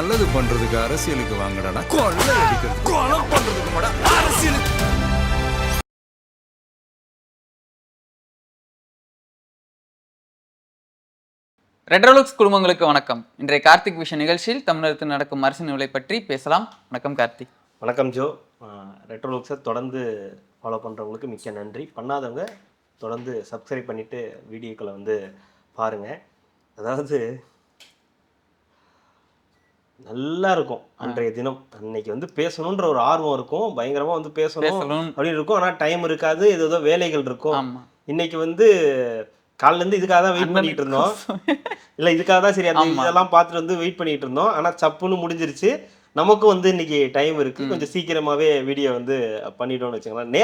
நல்லது பண்றதுக்கு அரசியலுக்கு வாங்கடா, கொள்ளை அடிக்கிறது கொலை பண்றதுக்கு மாடா அரசியலுக்கு. ரெட்ரோலுக்ஸ் குடும்பங்களுக்கு வணக்கம். இன்றைய கார்த்திக் விஷன் நிகழ்ச்சியில் தமிழகத்தில் நடக்கும் அரசியல் நிலை பற்றி பேசலாம். வணக்கம் கார்த்திக். வணக்கம் ஜோ. ரெட்ரோலுக்ஸை தொடர்ந்து ஃபாலோ பண்ணுறவங்களுக்கு மிக்க நன்றி. பண்ணாதவங்க தொடர்ந்து சப்ஸ்கிரைப் பண்ணிவிட்டு வீடியோக்களை வந்து பாருங்கள். அதாவது நல்லா இருக்கும் அன்றைய தினம். அன்னைக்கு வந்து பேசணுன்ற ஒரு ஆர்வம் இருக்கும், பயங்கரமாக வந்து பேசணும் அப்படின்னு இருக்கும். ஆனால் டைம் இருக்காது, ஏதோ வேலைகள் இருக்கும். இன்னைக்கு வந்து காலிலேருந்து இதுக்காக தான் வெயிட் பண்ணிட்டு இருந்தோம். இல்லை இதுக்காக தான் சரி அந்த இதெல்லாம் பார்த்துட்டு வந்து வெயிட் பண்ணிட்டு இருந்தோம். ஆனால் சப்புன்னு முடிஞ்சிருச்சு. நமக்கும் வந்து இன்னைக்கு டைம் இருக்கு, கொஞ்சம் சீக்கிரமாவே வீடியோ வந்து பண்ணிட்டோம்னு வச்சுக்கலாம்.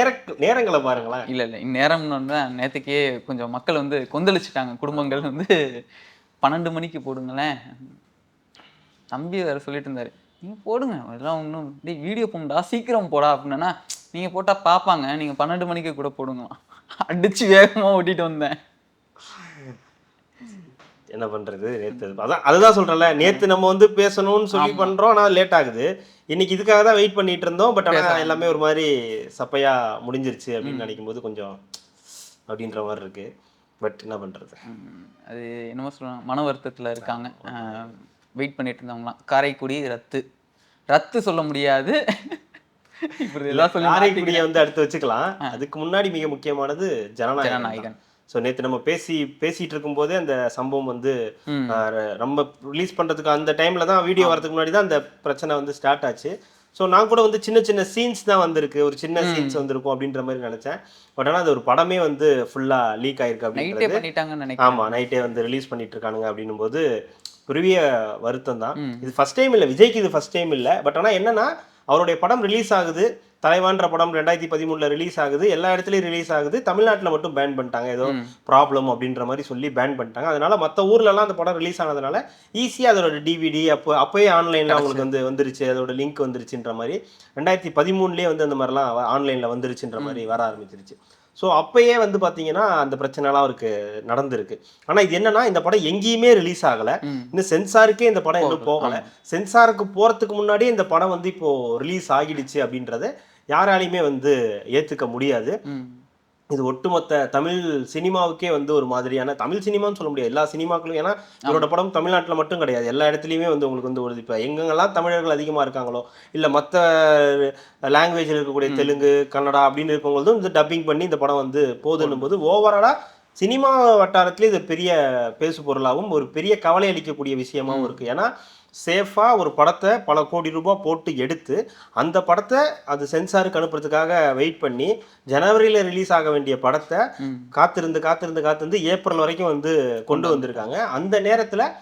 நேரங்களை பாருங்களேன். இல்லை நேரம்னு தான் நேற்றுக்கே கொஞ்சம் மக்கள் வந்து கொந்தளிச்சுட்டாங்க. குடும்பங்கள் வந்து 12 மணிக்கு போடுங்களேன். தம்பி வேறு சொல்லிட்டு இருந்தாரு, நீங்கள் போடுங்க அதெல்லாம் ஒன்றும் வீடியோ போங்கடா சீக்கிரம் போடா அப்படின்னா, நீங்கள் போட்டால் பார்ப்பாங்க, நீங்கள் 12 மணிக்கு கூட போடுங்களாம். அடிச்சு வேகமாக ஓட்டிட்டு வந்தேன். என்ன பண்றது, நேற்று அதுதான் சொல்றேன்ல, நேற்று நம்ம வந்து பேசணும்னு சொல்லி பண்றோம், ஆனால் லேட் ஆகுது. இன்னைக்கு இதுக்காக தான் வெயிட் பண்ணிட்டு இருந்தோம். பட் ஆனால் எல்லாமே ஒரு மாதிரி சப்பையா முடிஞ்சிருச்சு அப்படின்னு நினைக்கும் போது கொஞ்சம் அப்படின்ற மாதிரி இருக்கு. பட் என்ன பண்றது, அது என்னமோ சொல்லுவாங்க, மன வருத்தத்தில் இருக்காங்க. வெயிட் பண்ணிட்டு இருந்தவங்களாம். காரைக்குடி ரத்து சொல்ல முடியாது. காரைக்குடியை வந்து அடுத்து வச்சுக்கலாம். அதுக்கு முன்னாடி மிக முக்கியமானது ஜனநாயகன். ஸோ நேற்று நம்ம பேசிட்டு இருக்கும் போதே அந்த சம்பவம் வந்து நம்ம ரிலீஸ் பண்றதுக்கு அந்த டைம்ல தான், வீடியோ வரதுக்கு முன்னாடி தான் அந்த பிரச்சனை வந்து ஸ்டார்ட் ஆச்சு. ஸோ நான் கூட வந்து சின்ன சின்ன சீன்ஸ் தான் வந்திருக்கு, ஒரு சின்ன சீன்ஸ் வந்திருக்கும் அப்படின்ற மாதிரி நினைச்சேன். பட் ஆனால் அது ஒரு படமே வந்து ஃபுல்லா லீக் ஆயிருக்கு அப்படின்றது. ஆமா, நைட்டே வந்து ரிலீஸ் பண்ணிட்டு இருக்கானுங்க அப்படின்னும் போது பெரிய வருத்தம் தான். இது ஃபர்ஸ்ட் டைம் இல்லை விஜய்க்கு, இது ஃபர்ஸ்ட் டைம் இல்லை. பட் ஆனால் என்னன்னா, அவருடைய படம் ரிலீஸ் ஆகுது, தலைவான்ற படம் 2013 ரிலீஸ் ஆகுது, எல்லா இடத்துலையும் ரிலீஸ் ஆகுது. தமிழ்நாட்டில் மட்டும் பேன் பண்ணிட்டாங்க, ஏதோ ப்ராப்ளம் அப்படின்ற மாதிரி சொல்லி பேன் பண்ணிட்டாங்க. அதனால மற்ற ஊர்லலாம் அந்த படம் ரிலீஸ் ஆனதுனால ஈஸியாக அதோட டிவிடி அப்போயே ஆன்லைனில் அவங்களுக்கு வந்துருச்சு, அதோட லிங்க் வந்துருச்சுன்ற மாதிரி 2013 வந்து அந்த மாதிரிலாம் ஆன்லைனில் வந்துருச்சுன்ற மாதிரி வர ஆரம்பிச்சிருச்சு. ஸோ அப்பயே வந்து பார்த்தீங்கன்னா அந்த பிரச்சனைலாம் அவருக்கு நடந்திருக்கு. ஆனால் இது என்னன்னா, இந்த படம் எங்கேயுமே ரிலீஸ் ஆகலை, இன்னும் சென்சாருக்கே இந்த படம் இன்னும் போகலை. சென்சாருக்கு போகிறதுக்கு முன்னாடியே இந்த படம் வந்து இப்போ ரிலீஸ் ஆகிடுச்சு அப்படின்றத யாராலையுமே வந்து ஏற்றுக்க முடியாது. இது ஒட்டுமொத்த தமிழ் சினிமாவுக்கே வந்து ஒரு மாதிரியான, தமிழ் சினிமான்னு சொல்ல முடியாது, எல்லா சினிமாக்களும். ஏன்னா இவரோட படம் தமிழ்நாட்டில் மட்டும் கிடையாது, எல்லா இடத்துலையுமே வந்து உங்களுக்கு வந்து ஒரு, இப்போ எங்கெங்கெல்லாம் தமிழர்கள் அதிகமாக இருக்காங்களோ, இல்லை மற்ற லாங்குவேஜில் இருக்கக்கூடிய தெலுங்கு கன்னடா அப்படின்னு இருக்கவங்களும் இந்த டப்பிங் பண்ணி இந்த படம் வந்து போதுன்னும் போது ஓவராலாக சினிமா வட்டாரத்துலேயே இது பெரிய பேசு பொருளாகவும் ஒரு பெரிய கவலை அளிக்கக்கூடிய விஷயமாகவும் இருக்குது. ஏன்னா சேஃபாக ஒரு படத்தை பல கோடி ரூபாய் போட்டு எடுத்து அந்த படத்தை அது சென்சாருக்கு அனுப்புறதுக்காக வெயிட் பண்ணி ஜனவரியில் ரிலீஸ் ஆக வேண்டிய படத்தை காத்திருந்து ஏப்ரல் வரைக்கும் வந்து கொண்டு வந்திருக்காங்க. அந்த நேரத்தில்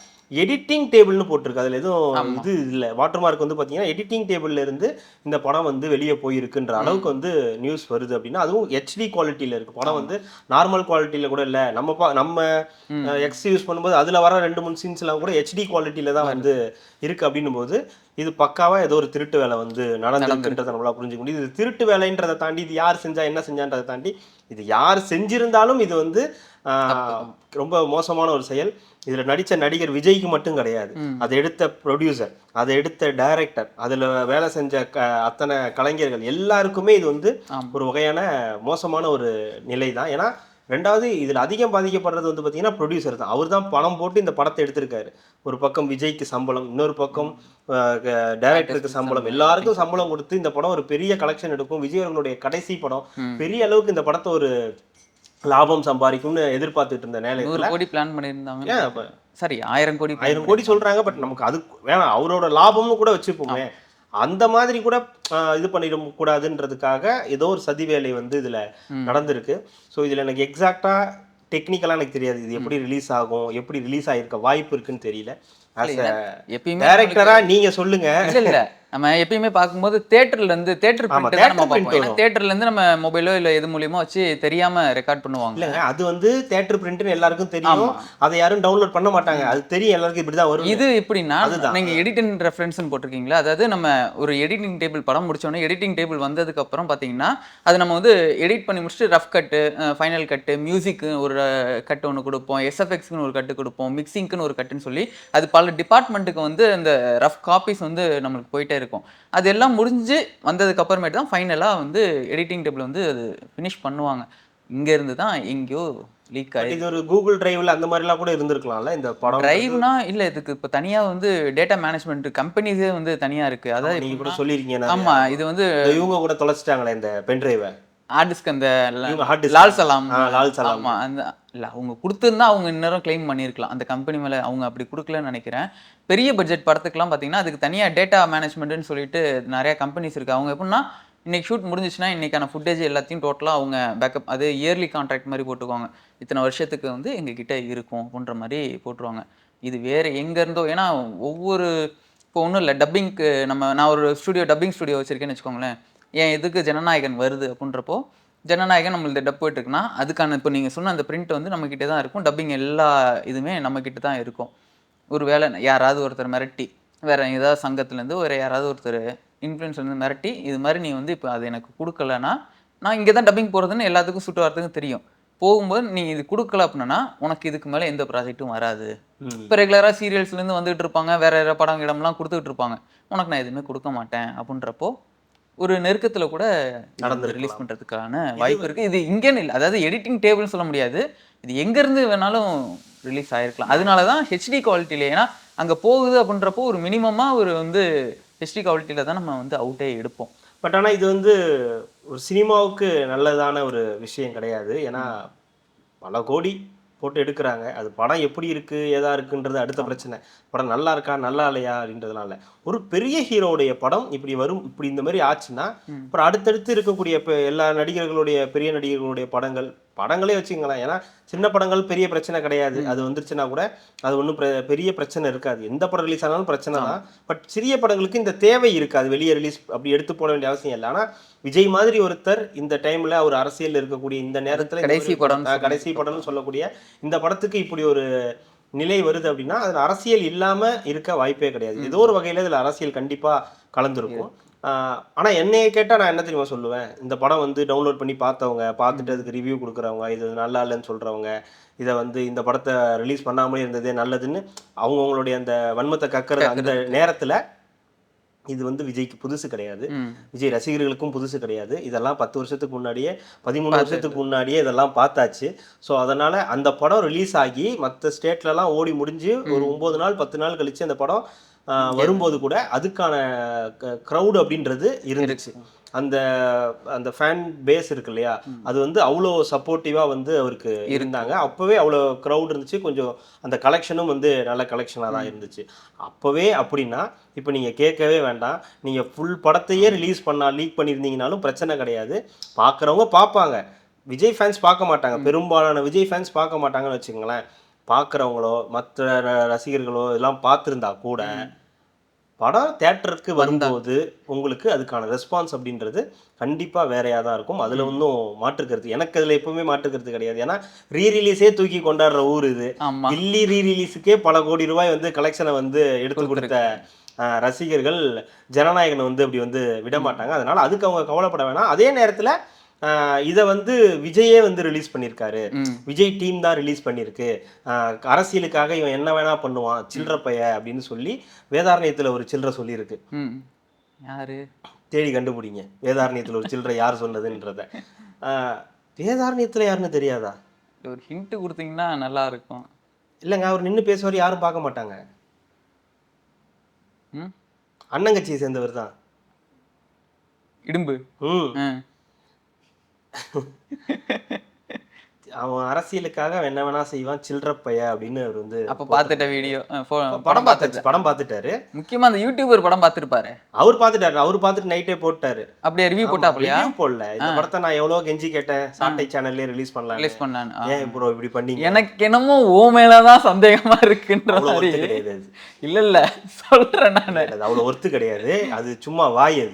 எடிட்டிங் டேபிள்னு போட்டிருக்கு, அதில் எதுவும் இது இல்லை, வாட்டர் மார்க் வந்து பார்த்தீங்கன்னா எடிட்டிங் டேபிள்ல இருந்து இந்த படம் வந்து வெளியே போயிருக்குன்ற அளவுக்கு வந்து நியூஸ் வருது. அப்படின்னா அதுவும் ஹெச்டி குவாலிட்டியில் இருக்குது படம், வந்து நார்மல் குவாலிட்டியில் கூட இல்லை. நம்ம எக்ஸ் யூஸ் பண்ணும்போது அதில் வர 2-3 சீன்ஸ்லாம் கூட ஹெச்டி குவாலிட்டியில் தான் வந்து இருக்குது. அப்படின்னும் போது இது பக்காவாக ஏதோ ஒரு திருட்டு வேலை வந்து நடந்திருக்குன்றதை நம்மளால் புரிஞ்சுக்க முடியுது. இது திருட்டு வேலைன்றதை தாண்டி இது யார் செஞ்சா என்ன செஞ்சான்றதை தாண்டி இது யார் செஞ்சிருந்தாலும் இது வந்து ரொம்ப மோசமான ஒரு செயல். இதில் நடித்த நடிகர் விஜய்க்கு மட்டும் கிடையாது, அதை எடுத்த ப்ரொடியூசர், அதை எடுத்த டைரக்டர், அதில் வேலை செஞ்ச அத்தனை கலைஞர்கள் எல்லாருக்குமே இது வந்து ஒரு வகையான மோசமான ஒரு நிலை தான். ஏன்னா ரெண்டாவது இதில் அதிகம் பாதிக்கப்படுறது வந்து பார்த்தீங்கன்னா ப்ரொடியூசர் தான். அவர் தான் பணம் போட்டு இந்த படத்தை எடுத்திருக்காரு. ஒரு பக்கம் விஜய்க்கு சம்பளம், இன்னொரு பக்கம் டைரக்டருக்கு சம்பளம், எல்லாருக்கும் சம்பளம் கொடுத்து இந்த படம் ஒரு பெரிய கலெக்ஷன் எடுக்கும், விஜய் அவர்களுடைய கடைசி படம், பெரிய அளவுக்கு இந்த படத்தை ஒரு லாபம் சம்பாதிக்கும்னு எதிர்பார்த்துட்டு இருந்த நேரத்தில் 100 கோடி பிளான் பண்ணியிருந்தாங்க. சரி 1000 கோடி சொல்றாங்க. பட் நமக்கு அது வேணாம், அவரோட லாபம்னு கூட வச்சுப்போமே, அந்த மாதிரி கூட இது பண்ணிட கூடாதுன்றதுக்காக ஏதோ ஒரு சதி வேலை வந்து இதுல நடந்திருக்கு. ஸோ இதுல எனக்கு எக்ஸாக்டா டெக்னிக்கலா எனக்கு தெரியாது, இது எப்படி ரிலீஸ் ஆகும், எப்படி ரிலீஸ் ஆகிருக்க வாய்ப்பு இருக்குன்னு தெரியல. டைரக்டரா நீங்க சொல்லுங்க. இல்ல நம்ம எப்பயுமே பார்க்கும்போது தியேட்டர்ல இருந்து தியேட்டர் பிரிண்ட் தான் நம்ம பார்ப்போம். ஏன்னா தியேட்டர்ல இருந்து நம்ம மொபைலோ இல்ல எது மூலமா வச்சு தெரியாம ரெக்கார்ட் பண்ணுவாங்க. இல்லங்க, அது வந்து தியேட்டர் பிரிண்ட்னு எல்லாருக்கும் தெரியும், அதை யாரும் டவுன்லோட் பண்ண மாட்டாங்க, அது தெரியும் எல்லாருக்கும், இப்படி தான் வரும். இது எப்படின்னா, நீங்க எடிட்டிங் ரெஃபரன்ஸ்னு போட்டிருக்கீங்களா, அதாவது நம்ம ஒரு எடிட்டிங் டேபிள் படம் முடிச்சோடனே எடிட்டிங் டேபிள் வந்ததுக்கு அப்புறம் பாத்தீங்கன்னா அது நம்ம வந்து எடிட் பண்ணி முடிச்சுட்டு ரஃப் கட்டு, ஃபைனல் கட்டு, மியூசிக்கு ஒரு கட்டு ஒன்று கொடுப்போம், எஸ்எஃப்எக்ஸ்க்குன்னு ஒரு கட்டு கொடுப்போம், மிக்சிங்க்குன்னு ஒரு கட்டுன்னு சொல்லி அது பல பல டிபார்ட்மெண்ட்டுக்கு வந்து இந்த ரஃப் காப்பீஸ் வந்து நம்மளுக்கு போயிட்டே இருக்கும். அது எல்லாம் முடிஞ்சு வந்ததுக்கு அப்புறமேட்டு தான் ஃபைனலாக வந்து எடிட்டிங் டேபிள் வந்து அது ஃபினிஷ் பண்ணுவாங்க. இங்கேருந்து தான் எங்கேயோ லீக் பட் ஆகி இது ஒரு கூகுள் டிரைவ்ல அந்த மாதிரிலாம் கூட இருந்திருக்கலாம்ல இந்த படம். டிரைவ்னா இல்லை, இதுக்கு இப்போ தனியாக வந்து டேட்டா மேனேஜ்மெண்ட் கம்பெனிஸே வந்து தனியாக இருக்குது. அதாவது நீங்க கூட சொல்லியிருக்கீங்க. ஆமாம், இது வந்து இவங்க கூட தொலைச்சிட்டாங்களே இந்த பென் டிரைவை. ஹார்ட் டிஸ்க் அந்த hard disk. லால் சலாம். லால் சலாம். ஆமா, அந்த இல்ல அவங்க கொடுத்திருந்தா அவங்க இன்னும் கிளைம் பண்ணியிருக்கலாம். அந்த கம்பெனி மேல அவங்க அப்படி கொடுக்கலன்னு நினைக்கிறேன். பெரிய பட்ஜெட் படத்துக்குலாம் பார்த்தீங்கன்னா அதுக்கு தனியா டேட்டா மேனேஜ்மெண்ட்னு சொல்லிட்டு நிறைய கம்பெனிஸ் இருக்கு. அவங்க எப்படின்னா இன்னைக்கு ஷூட் முடிஞ்சிச்சுன்னா இன்னைக்கான ஃபுட்டேஜ் எல்லாத்தையும் டோட்டலாக அவங்க பேக்கப், அது இயர்லி கான்ட்ராக்ட் மாதிரி போட்டுக்குவாங்க. இத்தனை வருஷத்துக்கு வந்து எங்ககிட்ட இருக்கும் அப்படின்ற மாதிரி போட்டுருவாங்க. இது வேற எங்க இருந்தோ, ஏன்னா ஒவ்வொரு இப்போ ஒன்றும் இல்லை, டப்பிங்க்கு நான் ஒரு டப்பிங் ஸ்டுடியோ வச்சிருக்கேன்னு வச்சுக்கோங்களேன். ஏன் எதுக்கு ஜனநாயகன் வருது அப்படின்றப்போ, ஜனநாயகன் நம்மள்ட்ட டப் போயிட்டுருக்குன்னா அதுக்கான இப்போ நீங்கள் சொன்ன அந்த பிரிண்ட் வந்து நம்மக்கிட்ட தான் இருக்கும். டப்பிங் எல்லா இதுவுமே நம்மக்கிட்ட தான் இருக்கும். ஒரு வேளை யாராவது ஒருத்தர் மிரட்டி, வேற ஏதாவது சங்கத்துலேருந்து ஒரு யாராவது ஒருத்தர் இன்ஃப்ளூயன்ஸ்லேருந்து மிரட்டி, இது மாதிரி நீ வந்து இப்போ அது எனக்கு கொடுக்கலன்னா நான் இங்கே தான் டப்பிங் போகிறதுன்னு எல்லாத்துக்கும் சுட்டு வரத்துக்கும் தெரியும். போகும்போது நீ இது கொடுக்கல அப்படின்னா உனக்கு இதுக்கு மேலே எந்த ப்ராஜெக்ட்டும் வராது. இப்போ ரெகுலராக சீரியல்ஸ்லேருந்து வந்துகிட்டு இருப்பாங்க, வேற வேறு படம் இடம்லாம் கொடுத்துக்கிட்டு இருப்பாங்க. உனக்கு நான் எதுவுமே கொடுக்க மாட்டேன் அப்படின்றப்போ ஒரு நெருக்கத்துல கூட நடந்து ரிலீஸ் பண்றதுக்கான வாய்ப்பு இருக்கு. இது இங்கேன்னு இல்லை, அதாவது எடிட்டிங் டேபிள்னு சொல்ல முடியாது, இது எங்கேருந்து வேணாலும் ரிலீஸ் ஆகிருக்கலாம். அதனால தான் ஹெச்டி குவாலிட்டியில், ஏன்னா அங்கே போகுது அப்படின்றப்போ ஒரு மினிமமாக ஒரு வந்து ஹெச்டி குவாலிட்டியில் தான் நம்ம வந்து அவுட்டே எடுப்போம். பட் ஆனால் இது வந்து ஒரு சினிமாவுக்கு நல்லதான ஒரு விஷயம் கிடையாது. ஏன்னா பல கோடி போட்டு எடுக்கிறாங்க. அது படம் எப்படி இருக்குது ஏதா இருக்குன்றது அடுத்த பிரச்சனை. படம் நல்லா இருக்கா நல்லா இல்லையா அப்படின்றதுனால ஒரு பெரிய ஹீரோடைய படம் இப்படி வரும், இப்படி இந்த மாதிரி ஆச்சுன்னா அப்புறம் அடுத்தடுத்து இருக்கக்கூடிய இப்போ எல்லா நடிகர்களுடைய பெரிய நடிகர்களுடைய படங்களே வச்சுங்களேன். ஏன்னா சின்ன படங்கள் பெரிய பிரச்சனை கிடையாது, அது வந்துருச்சுன்னா கூட அது ஒன்றும் பெரிய பிரச்சனை இருக்காது. எந்த படம் ரிலீஸ் ஆனாலும் பிரச்சனை தான். பட் சிறிய படங்களுக்கு இந்த தேவை இருக்காது, வெளியே ரிலீஸ் அப்படி எடுத்து போட வேண்டிய அவசியம் இல்லை. ஆனால் விஜய் மாதிரி ஒருத்தர் இந்த டைம்ல ஒரு அரசியல் இருக்கக்கூடிய இந்த நேரத்தில் கடைசி படம்னு சொல்லக்கூடிய இந்த படத்துக்கு இப்படி ஒரு நிலை வருது அப்படின்னா அதில் அரசியல் இல்லாம இருக்க வாய்ப்பே கிடையாது. ஏதோ ஒரு வகையில இதுல அரசியல் கண்டிப்பா கலந்துருக்கும். ஆனால் என்னைய கேட்டால் நான் என்ன தெரியுமா சொல்லுவேன், இந்த படம் வந்து டவுன்லோட் பண்ணி பார்த்தவங்க, பார்த்துட்டு அதுக்கு ரிவ்யூ கொடுக்குறவங்க, இது நல்லா இல்லைன்னு சொல்கிறவங்க, இதை வந்து இந்த படத்தை ரிலீஸ் பண்ணாமலே இருந்ததே நல்லதுன்னு அவங்கவுங்களுடைய அந்த வன்மத்தை கக்கிறது அந்த நேரத்தில் இது வந்து விஜய்க்கு புதுசு கிடையாது, விஜய் ரசிகர்களுக்கும் புதுசு கிடையாது. இதெல்லாம் 10 வருஷத்துக்கு முன்னாடியே 13 வருஷத்துக்கு முன்னாடியே இதெல்லாம் பார்த்தாச்சு. ஸோ அதனால் அந்த படம் ரிலீஸ் ஆகி மற்ற ஸ்டேட்லலாம் ஓடி முடிஞ்சு ஒரு 9 நாள் 10 நாள் கழித்து அந்த படம் வரும்போது கூட அதுக்கான க்ரௌடு அப்படின்றது இருந்துச்சு. அந்த அந்த ஃபேன் பேஸ் இருக்கு இல்லையா, அது வந்து அவ்வளோ சப்போர்ட்டிவாக வந்து அவருக்கு இருந்தாங்க. அப்போவே அவ்வளோ க்ரௌட் இருந்துச்சு. கொஞ்சம் அந்த கலெக்ஷனும் வந்து நல்ல கலெக்ஷனாக தான் இருந்துச்சு அப்போவே. அப்படின்னா இப்போ நீங்கள் கேட்கவே வேண்டாம், நீங்கள் ஃபுல் படத்தையே ரிலீஸ் லீக் பண்ணியிருந்தீங்கனாலும் பிரச்சனை கிடையாது. பார்க்குறவங்க பார்ப்பாங்க, விஜய் ஃபேன்ஸ் பார்க்க மாட்டாங்க, பெரும்பாலான விஜய் ஃபேன்ஸ் பார்க்க மாட்டாங்கன்னு வச்சுக்கோங்களேன். பார்க்குறவங்களோ மற்ற ரசிகர்களோ இதெல்லாம் பார்த்துருந்தா கூட படம் தேட்டருக்கு வரும்போது உங்களுக்கு அதுக்கான ரெஸ்பான்ஸ் அப்படின்றது கண்டிப்பாக வேறையாக தான் இருக்கும். அதில் ஒன்றும் மாற்றுக்கிறது எனக்கு அதில் எப்பவுமே மாற்றுக்கிறது கிடையாது. ஏன்னா ரீரிலீஸே தூக்கி கொண்டாடுற ஊர் இது. கில்லி ரீரிலீஸுக்கே பல கோடி ரூபாய் வந்து கலெக்ஷனை வந்து எடுத்து கொடுத்த ரசிகர்கள் ஜனநாயகனை வந்து அப்படி வந்து விட மாட்டாங்க. அதனால அதுக்கு அவங்க கவலைப்பட வேணாம். அதே நேரத்தில் இதை வந்து விஜயே வந்து ரிலீஸ் பண்ணியிருக்காரு, விஜய் டீம் தான் ரிலீஸ் பண்ணியிருக்கு, அரசியலுக்காக இவன் என்ன வேணா பண்ணுவான் சில்லற பைய அப்படின்னு சொல்லி வேதாரண்யத்தில் ஒரு சில்லற சொல்லியிருக்கு. யாரு தேடி கண்டுபிடிங்க, வேதாரண்யத்தில் ஒரு சில்லற யார் சொன்னதுன்றத. வேதாரண்யத்தில் யாருன்னு தெரியாதா? ஒரு ஹிண்ட் கொடுத்தீங்கன்னா நல்லா இருக்கும். இல்லைங்க, அவர் நின்று பேசுவார், யாரும் பார்க்க மாட்டாங்க. அண்ணங்கட்சியை சேர்ந்தவர் தான், இடும்பு. அவன் அரசியலுக்காக என்ன வேணா செய்வான் சில்லற பைய அப்படின்னு அவர் வந்து அப்ப பார்த்துட்ட வீடியோ படம் பார்த்துட்டாரு. முக்கியமா அந்த யூடியூபர் படம் பார்த்துருப்பாரு, அவர் பார்த்துட்டு நைட்டே போட்டாரு. அப்படியே ரிவ்யூ போட்டாப்லையா? போடல. இந்த படத்தை நான் எவ்வளவு கெஞ்சி கேட்டேன், சாட்டை சேனல்லே ரிலீஸ் பண்ணலாம், ஏன் ப்ரோ இப்படி பண்ணீங்க? எனக்கு என்னமோ ஓ மேலதான் சந்தேகமா இருக்குன்ற மாதிரி. கிடையாது, இல்ல சொல்றேன் நான், அது அவ்வளவு ஒர்த்து கிடையாது. அது சும்மா வாய்,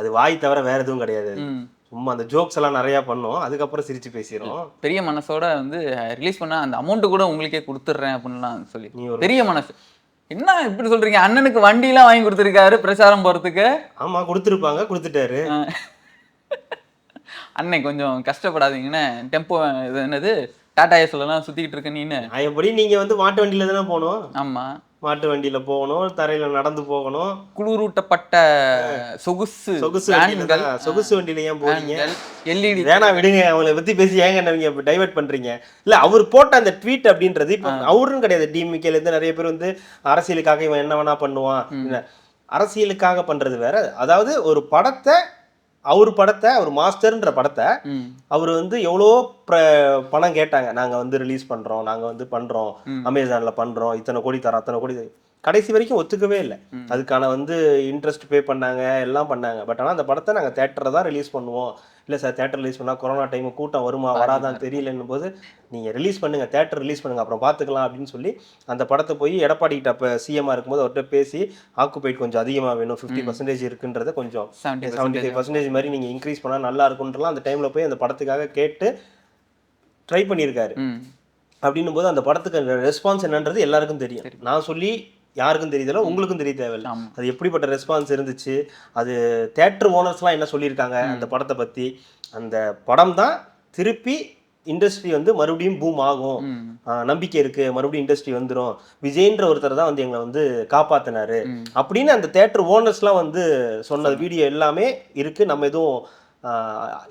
அது வாய் தவிர வேற எதுவும் கிடையாது. சும்மா அந்த ஜோக்ஸ் எல்லாம் நிறைய பண்ணோம், அதுக்கப்புறம் சிரிச்சு பேசிடுறோம். பெரிய மனசோட வந்து ரிலீஸ் பண்ண அந்த அமௌண்ட் கூட உங்களுக்கே கொடுத்துட்றேன் அப்படின்லாம் சொல்லி பெரிய மனசு. என்ன இப்படி சொல்றீங்க? அண்ணனுக்கு வண்டி எல்லாம் வாங்கி கொடுத்துருக்காரு பிரச்சாரம் போறதுக்கு. ஆமா கொடுத்துருப்பாங்க, கொடுத்துட்டாரு. அண்ணன் கொஞ்சம் கஷ்டப்படாதீங்கன்னு டெம்போ இது என்னது டாடா ஏஸ்லாம் சுத்திக்கிட்டு இருக்க நீன்னு. எப்படி நீங்க வந்து மாட்டு வண்டியில தானே போகணும்? ஆமா, மாட்டு வண்டியில போகணும், தரையில நடந்து போகணும், குளிரூட்டப்பட்ட சொகுசு சொகுசு வண்டியில தான். சொகுசு வண்டியில ஏன் போறீங்க? எல்இடி வேணா விடுங்க, அவங்கள பத்தி பேசி ஏங்க நீங்க டைவர்ட் பண்றீங்க? இல்ல அவர் போட்ட அந்த ட்வீட் அப்படின்றது இப்ப அவருன்னு கிடையாது, டிஎம்கேல இருந்து நிறைய பேர் வந்து அரசியலுக்காக இவன் என்ன வேணா பண்ணுவான், அரசியலுக்காக பண்றது வேற. அதாவது ஒரு படத்தை அவர் மாஸ்டர்ன்ற படத்தை அவர் வந்து எவ்வளோ பணம் கேட்டாங்க, நாங்க வந்து ரிலீஸ் பண்றோம், நாங்க வந்து பண்றோம், அமேசான்ல பண்றோம், இத்தனை கோடி தரோம், அத்தனை கோடி, கடைசி வரைக்கும் ஒத்துக்கவே இல்லை. அதுக்கான வந்து இன்ட்ரெஸ்ட் பே பண்ணாங்க, எல்லாம் பண்ணாங்க. பட் ஆனால் அந்த படத்தை நாங்கள் தேட்டரில் தான் ரிலீஸ் பண்ணுவோம். இல்லை சார், தேட்டர் ரிலீஸ் பண்ணால் கொரோனா டைம் கூட்டம் வருமா வராதான்னு தெரியலன்னும் போது நீங்கள் ரிலீஸ் பண்ணுங்கள், தேட்டர் ரிலீஸ் பண்ணுங்கள், அப்புறம் பார்த்துக்கலாம் அப்படின்னு சொல்லி அந்த படத்தை போய் எடப்பாடி கிட்ட அப்போ சிஎம்மாக இருக்கும்போது அவர்கிட்ட பேசி ஆக்குபைட் கொஞ்சம் அதிகமாக வேணும், 50% இருக்குன்றத கொஞ்சம் 75% மாதிரி நீங்கள் இன்க்ரீஸ் பண்ணால் நல்லா இருக்குன்றலாம் அந்த டைமில் போய் அந்த படத்துக்காக கேட்டு ட்ரை பண்ணியிருக்காரு. அப்படின்னும் போது அந்த படத்துக்கு ரெஸ்பான்ஸ் என்னன்றது எல்லாருக்கும் தெரியும். நான் சொல்லி யாருக்கும் தெரியுதோ உங்களுக்கும் தெரிய தேவையில்லை அது எப்படிப்பட்ட ரெஸ்பான்ஸ் இருந்துச்சு, அது தேட்டர் ஓனர்ஸ்லாம் என்ன சொல்லியிருக்காங்க அந்த படத்தை பற்றி. அந்த படம் தான் திருப்பி இண்டஸ்ட்ரி வந்து மறுபடியும் பூம் ஆகும், நம்பிக்கை இருக்கு, மறுபடியும் இண்டஸ்ட்ரி வந்துடும், விஜய்ன்ற ஒருத்தர் தான் வந்து எங்களை வந்து காப்பாத்தினாரு அப்படின்னு அந்த தேட்டர் ஓனர்ஸ்லாம் வந்து சொன்ன வீடியோ எல்லாமே இருக்கு. நம்ம எதுவும்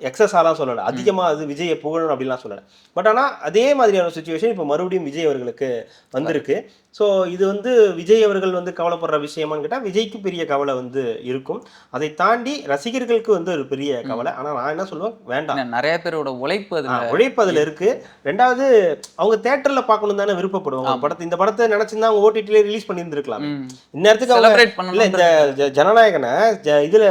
எக்ஸஸாலாம் சொல்லலை, அதிகமாக அது விஜயை புகழணும் அப்படின்லாம் சொல்லலை. பட் ஆனால் அதே மாதிரியான சுச்சுவேஷன் இப்போ மறுபடியும் விஜய் அவர்களுக்கு வந்திருக்கு. ஸோ இது வந்து விஜய் அவர்கள் வந்து கவலைப்படுற விஷயமான்னு கேட்டால் விஜய்க்கு பெரிய கவலை வந்து இருக்கும். அதை தாண்டி ரசிகர்களுக்கு வந்து ஒரு பெரிய கவலை. ஆனால் நான் என்ன சொல்லுவேன், வேண்டாம், நிறைய பேரோட உழைப்பு அதில் இருக்கு. ரெண்டாவது அவங்க தேட்டரில் பார்க்கணும் தானே விருப்பப்படுவாங்க படத்தை. இந்த படத்தை நினைச்சிருந்தா அவங்க ஓடிடிலே ரிலீஸ் பண்ணியிருந்துருக்கலாம். இந்நேரத்துக்கு அவங்க இல்லை இந்த ஜனநாயகனை இதில்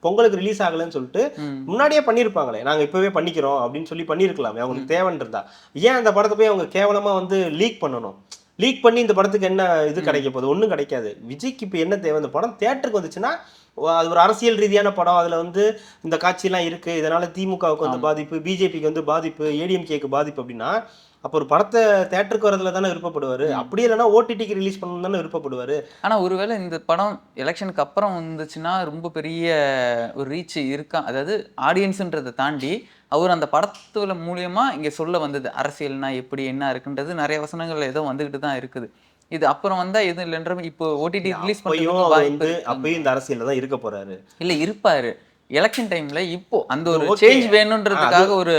பொங்கலுக்கு ரிலீஸ் ஆகலன்னு சொல்லிட்டு முன்னாடியே பண்ணியிருப்பாங்களே, நாங்கள் இப்போவே பண்ணிக்கிறோம் அப்படின்னு சொல்லி பண்ணியிருக்கலாமே அவங்களுக்கு தேவைன்றதா. ஏன் அந்த படத்தை போய் அவங்க கேவலமாக வந்து லீக் பண்ணணும்? லீக் பண்ணி இந்த படத்துக்கு என்ன இது கிடைக்க போகுது? ஒன்றும் கிடைக்காது. விஜய்க்கு இப்போ என்ன தேவை, இந்த படம் தேட்டருக்கு வந்துச்சுன்னா அது ஒரு அரசியல் ரீதியான படம், அதில் வந்து இந்த காட்சியெல்லாம் இருக்குது, இதனால் திமுகவுக்கு வந்து பாதிப்பு, பிஜேபிக்கு வந்து பாதிப்பு, ஏடிஎம்கேக்கு பாதிப்பு அப்படின்னா அப்போ ஒரு படத்தை தேட்டருக்கு வரதுல தானே விருப்பப்படுவார். அப்படி இல்லைன்னா ஓடிடிக்கு ரிலீஸ் பண்ணணும் தானே விருப்பப்படுவார். ஆனால் ஒருவேளை இந்த படம் எலெக்ஷனுக்கு அப்புறம் வந்துச்சுன்னா ரொம்ப பெரிய ஒரு ரீச் இருக்கா, அதாவது ஆடியன்ஸுன்றதை தாண்டி அவர் அந்த படத்துல மூலியமா இங்கே சொல்ல வந்தது அரசியல்னா எப்படி என்ன இருக்குன்றது நிறைய வசனங்கள் ஏதோ வந்துக்கிட்டு தான் இருக்குது. இது அப்புறம் வந்தா எதுவும் இல்லைன்ற இப்போ ஓடிடி ரிலீஸ் பண்ணி அப்பயும் இந்த அரசியல்ல தான் இருக்க போறாரு. இல்லை இருப்பாரு எலெக்ஷன் டைம்ல. இப்போ அந்த ஒரு சேஞ்ச் வேணும்ன்றதுக்காக ஒரு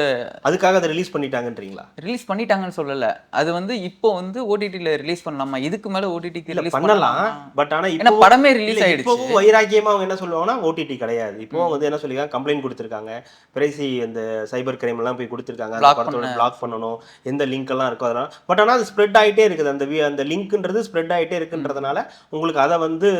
அதுக்காக அதை ரிலீஸ் பண்ணிட்டாங்கன்றீங்களா? ரிலீஸ் பண்ணிட்டாங்கன்னு சொல்லல, அது வந்து இப்போ வந்து ஓடிடில ரிலீஸ் பண்ணலாமா, இதுக்கு மேல ஓடிடிக்கு ரிலீஸ் பண்ணலாம். பட் ஆனா இப்போ படமே ரிலீஸ் ஆயிடுச்சு. இப்போ வைராக்கியமா அவங்க என்ன சொல்லுவாங்கன்னா ஓடிடி கிடையாது. இப்போ வந்து என்ன சொல்லிருக்காங்க, கம்ப்ளைண்ட் கொடுத்திருக்காங்க, பிரைசி அந்த சைபர் கிரைம் எல்லாம் போய் கொடுத்திருக்காங்க, அந்த படத்தோட பிளாக் பண்ணணும், எந்த லிங்க் எல்லாம் இருக்கோ அதெல்லாம். பட் ஆனா அது ஸ்ப்ரெட் ஆயிட்டே இருக்குது, அந்த லிங்க்ன்றது ஸ்ப்ரெட் ஆயிட்டே இருக்குன்றதுனால உங்களுக்கு அதை வந்து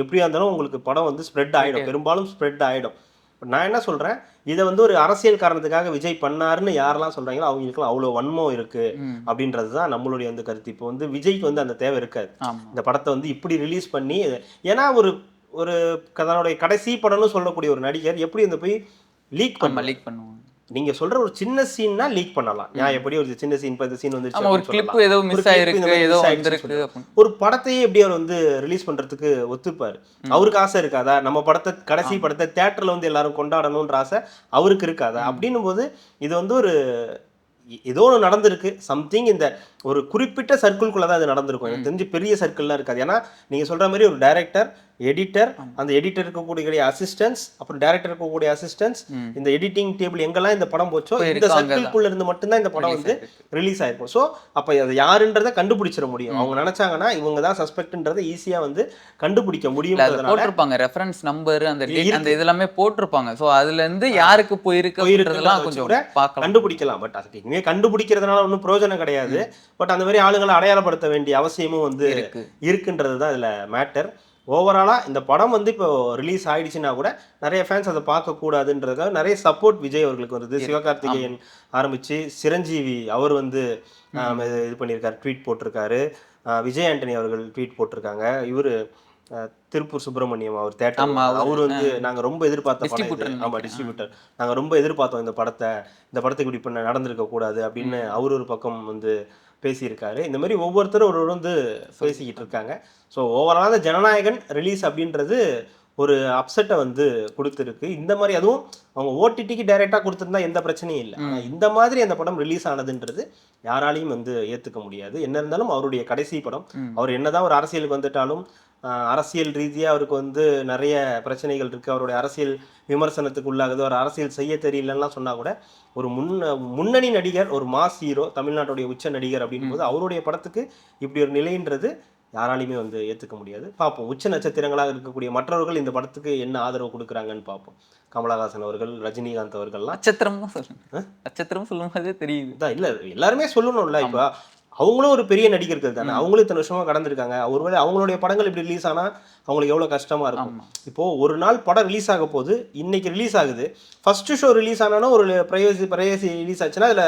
எப்படியா இருந்தாலும் உங்களுக்கு படம் வந்து ஸ்ப்ரெட் ஆயிடும், பெரும்பாலும் ஸ்ப்ரெட் ஆயிடும். நான் என்ன சொல்றேன், இதை வந்து ஒரு அரசியல் காரணத்துக்காக விஜய் பண்ணாருன்னு யாரெல்லாம் சொல்றாங்களோ அவங்களுக்குலாம் அவ்வளோ வன்மம் இருக்கு அப்படின்றது தான் நம்மளுடைய வந்து கருத்து. இப்போ வந்து விஜய்க்கு வந்து அந்த தேவை இருக்காது இந்த படத்தை வந்து இப்படி ரிலீஸ் பண்ணி. ஏன்னா ஒரு தன்னுடைய கடைசி படம்னு சொல்லக்கூடிய ஒரு நடிகர் எப்படி அந்த போய் லீக் பண்ணுவாங்க? நீங்க சொல்ற ஒரு சின்ன சீன்னா லீக் பண்ணலாம், நான் எப்படி ஒரு சின்ன சீன் இந்த சீன் வந்துச்சு, ஒரு கிளிப் ஏதோ மிஸ் ஆயிருக்கு, ஏதோ வந்திருக்கு. ஒரு படத்தையே எப்படி அவர் வந்து ரிலீஸ் பண்றதுக்கு ஒத்துப்பாரு? அவருக்கு ஆசை இருக்காதா? நம்ம படத்தை கடைசி படத்தை தியேட்டர்ல வந்து எல்லாரும் கொண்டாடணும்ன்ற ஆசை அவருக்கு இருக்காதா? அப்படின்னும் போது இது வந்து ஒரு ஏதோ ஒன்று நடந்திருக்கு, சம்திங் இந்த ஒரு குறிப்பிட்ட சர்க்கிள்குள்ள தான் அது நடந்திருக்கும். எனக்கு தெரிஞ்சு பெரிய சர்க்கிள்லாம் இருக்காது. ஏன்னா நீங்க சொல்ற மாதிரி ஒரு டைரக்டர், எடிட்டர், அந்த எடிட்டர் இருக்கக்கூடிய அசிஸ்டன்ஸ், அப்புறம் டைரக்டர் இருக்கக்கூடிய அசிஸ்டன்ஸ், இந்த எடிட்டிங் டேபிள் எங்கெல்லாம் இந்த படம் போச்சோ இந்த சர்க்கிள்குள்ள இருந்து மட்டும்தான் இந்த படம் வந்து ரிலீஸ் ஆயிருக்கும். ஸோ அப்போ அது யாருன்றதை கண்டுபிடிச்சிட முடியும். அவங்க நினைச்சாங்கன்னா இவங்க தான் சஸ்பெக்ட்ன்றதை ஈஸியா வந்து கண்டுபிடிக்க முடியும். போட்டிருப்பாங்க ரெஃபரன்ஸ் நம்பர், அந்த இதெல்லாமே போட்டிருப்பாங்க. ஸோ அதுல இருந்து யாருக்கு போயிருக்குன்றதெல்லாம் கொஞ்சம் கண்டுபிடிக்கலாம். பட் அதுக்கு இனிமே கண்டுபிடிக்கிறதுனால ஒன்றும் பிரயோஜனம் கிடையாது. பட் அந்த மாதிரி ஆளுங்களை அடையாளப்படுத்த வேண்டிய அவசியமும் வந்து இருக்குன்றது தான் இதுல மேட்டர். ஓவராலாக இந்த படம் வந்து இப்போ ரிலீஸ் ஆயிடுச்சுன்னா கூட நிறைய ஃபேன்ஸ் அதை பார்க்கக்கூடாதுன்றதுக்காக நிறைய சப்போர்ட் விஜய் அவர்களுக்கு வருது. சிவகார்த்திகேயன் ஆரம்பித்து சிரஞ்சீவி அவர் வந்து இது பண்ணியிருக்காரு, ட்வீட் போட்டிருக்காரு. விஜய் ஆண்டனி அவர்கள் ட்வீட் போட்டிருக்காங்க. இவர் திருப்பூர் சுப்பிரமணியம் அவர் தேட்டர் அவர் வந்து நாங்கள் ரொம்ப எதிர்பார்த்த படம், ஆமாம் டிஸ்ட்ரிபியூட்டர், நாங்கள் ரொம்ப எதிர்பார்த்தோம் இந்த படத்துக்கு இப்படி பண்ண நடந்திருக்க கூடாது அப்படின்னு அவர் ஒரு பக்கம் வந்து பேசியிருக்காரு. இந்த மாதிரி ஒவ்வொருத்தரும் ஒரு வந்து பேசிக்கிட்டு இருக்காங்க. ஸோ ஓவராலாக ஜனநாயகன் ரிலீஸ் அப்படின்றது ஒரு அப்செட்டை வந்து கொடுத்துருக்கு. இந்த மாதிரி அதுவும் அவங்க ஓடிடிக்கு டைரெக்டாக கொடுத்துருந்தா எந்த பிரச்சனையும் இல்லை. ஆனால் இந்த மாதிரி அந்த படம் ரிலீஸ் ஆனதுன்றது யாராலையும் வந்து ஏற்றுக்க முடியாது. என்ன இருந்தாலும் அவருடைய கடைசி படம். அவர் என்னதான் ஒரு அரசியலுக்கு வந்துட்டாலும் அரசியல் ரீதியாக அவருக்கு வந்து நிறைய பிரச்சனைகள் இருக்குது. அவருடைய அரசியல் விமர்சனத்துக்கு உள்ளாகுது. ஒரு அரசியல் செய்ய தெரியலன்னா சொன்னால் கூட ஒரு முன்னணி நடிகர், ஒரு மாஸ் ஹீரோ, தமிழ்நாட்டுடைய உச்ச நடிகர் அப்படின் போது அவருடைய படத்துக்கு இப்படி ஒரு நிலைன்றது யாராலையுமே வந்து ஏற்றுக்க முடியாது. பார்ப்போம் உச்ச நட்சத்திரங்களாக இருக்கக்கூடிய மற்றவர்கள் இந்த படத்துக்கு என்ன ஆதரவு கொடுக்குறாங்கன்னு பார்ப்போம். கமலஹாசன் அவர்கள், ரஜினிகாந்த் அவர்கள்லாம் நட்சத்திரம் தான் சொல்லுங்க, நட்சத்திரம் சொல்லும் போதே தெரியுது தான். இல்லை எல்லாருமே சொல்லணும்ல. இப்போ அவங்களும் ஒரு பெரிய நடிகர்கள் தானே, அவங்களும் இத்தனை வருஷமா கடந்திருக்காங்க. ஒருவேளை அவங்களுடைய படங்கள் இப்படி ரிலீஸ் ஆனால் அவங்களுக்கு எவ்வளோ கஷ்டமா இருக்கும். இப்போ ஒரு நாள் படம் ரிலீஸ் ஆக போது, இன்னைக்கு ரிலீஸ் ஆகுது, ஃபர்ஸ்ட் ஷோ ரிலீஸ் ஆனாலும் ஒரு பிரைவசி ரிலீஸ் ஆச்சுன்னா அதுல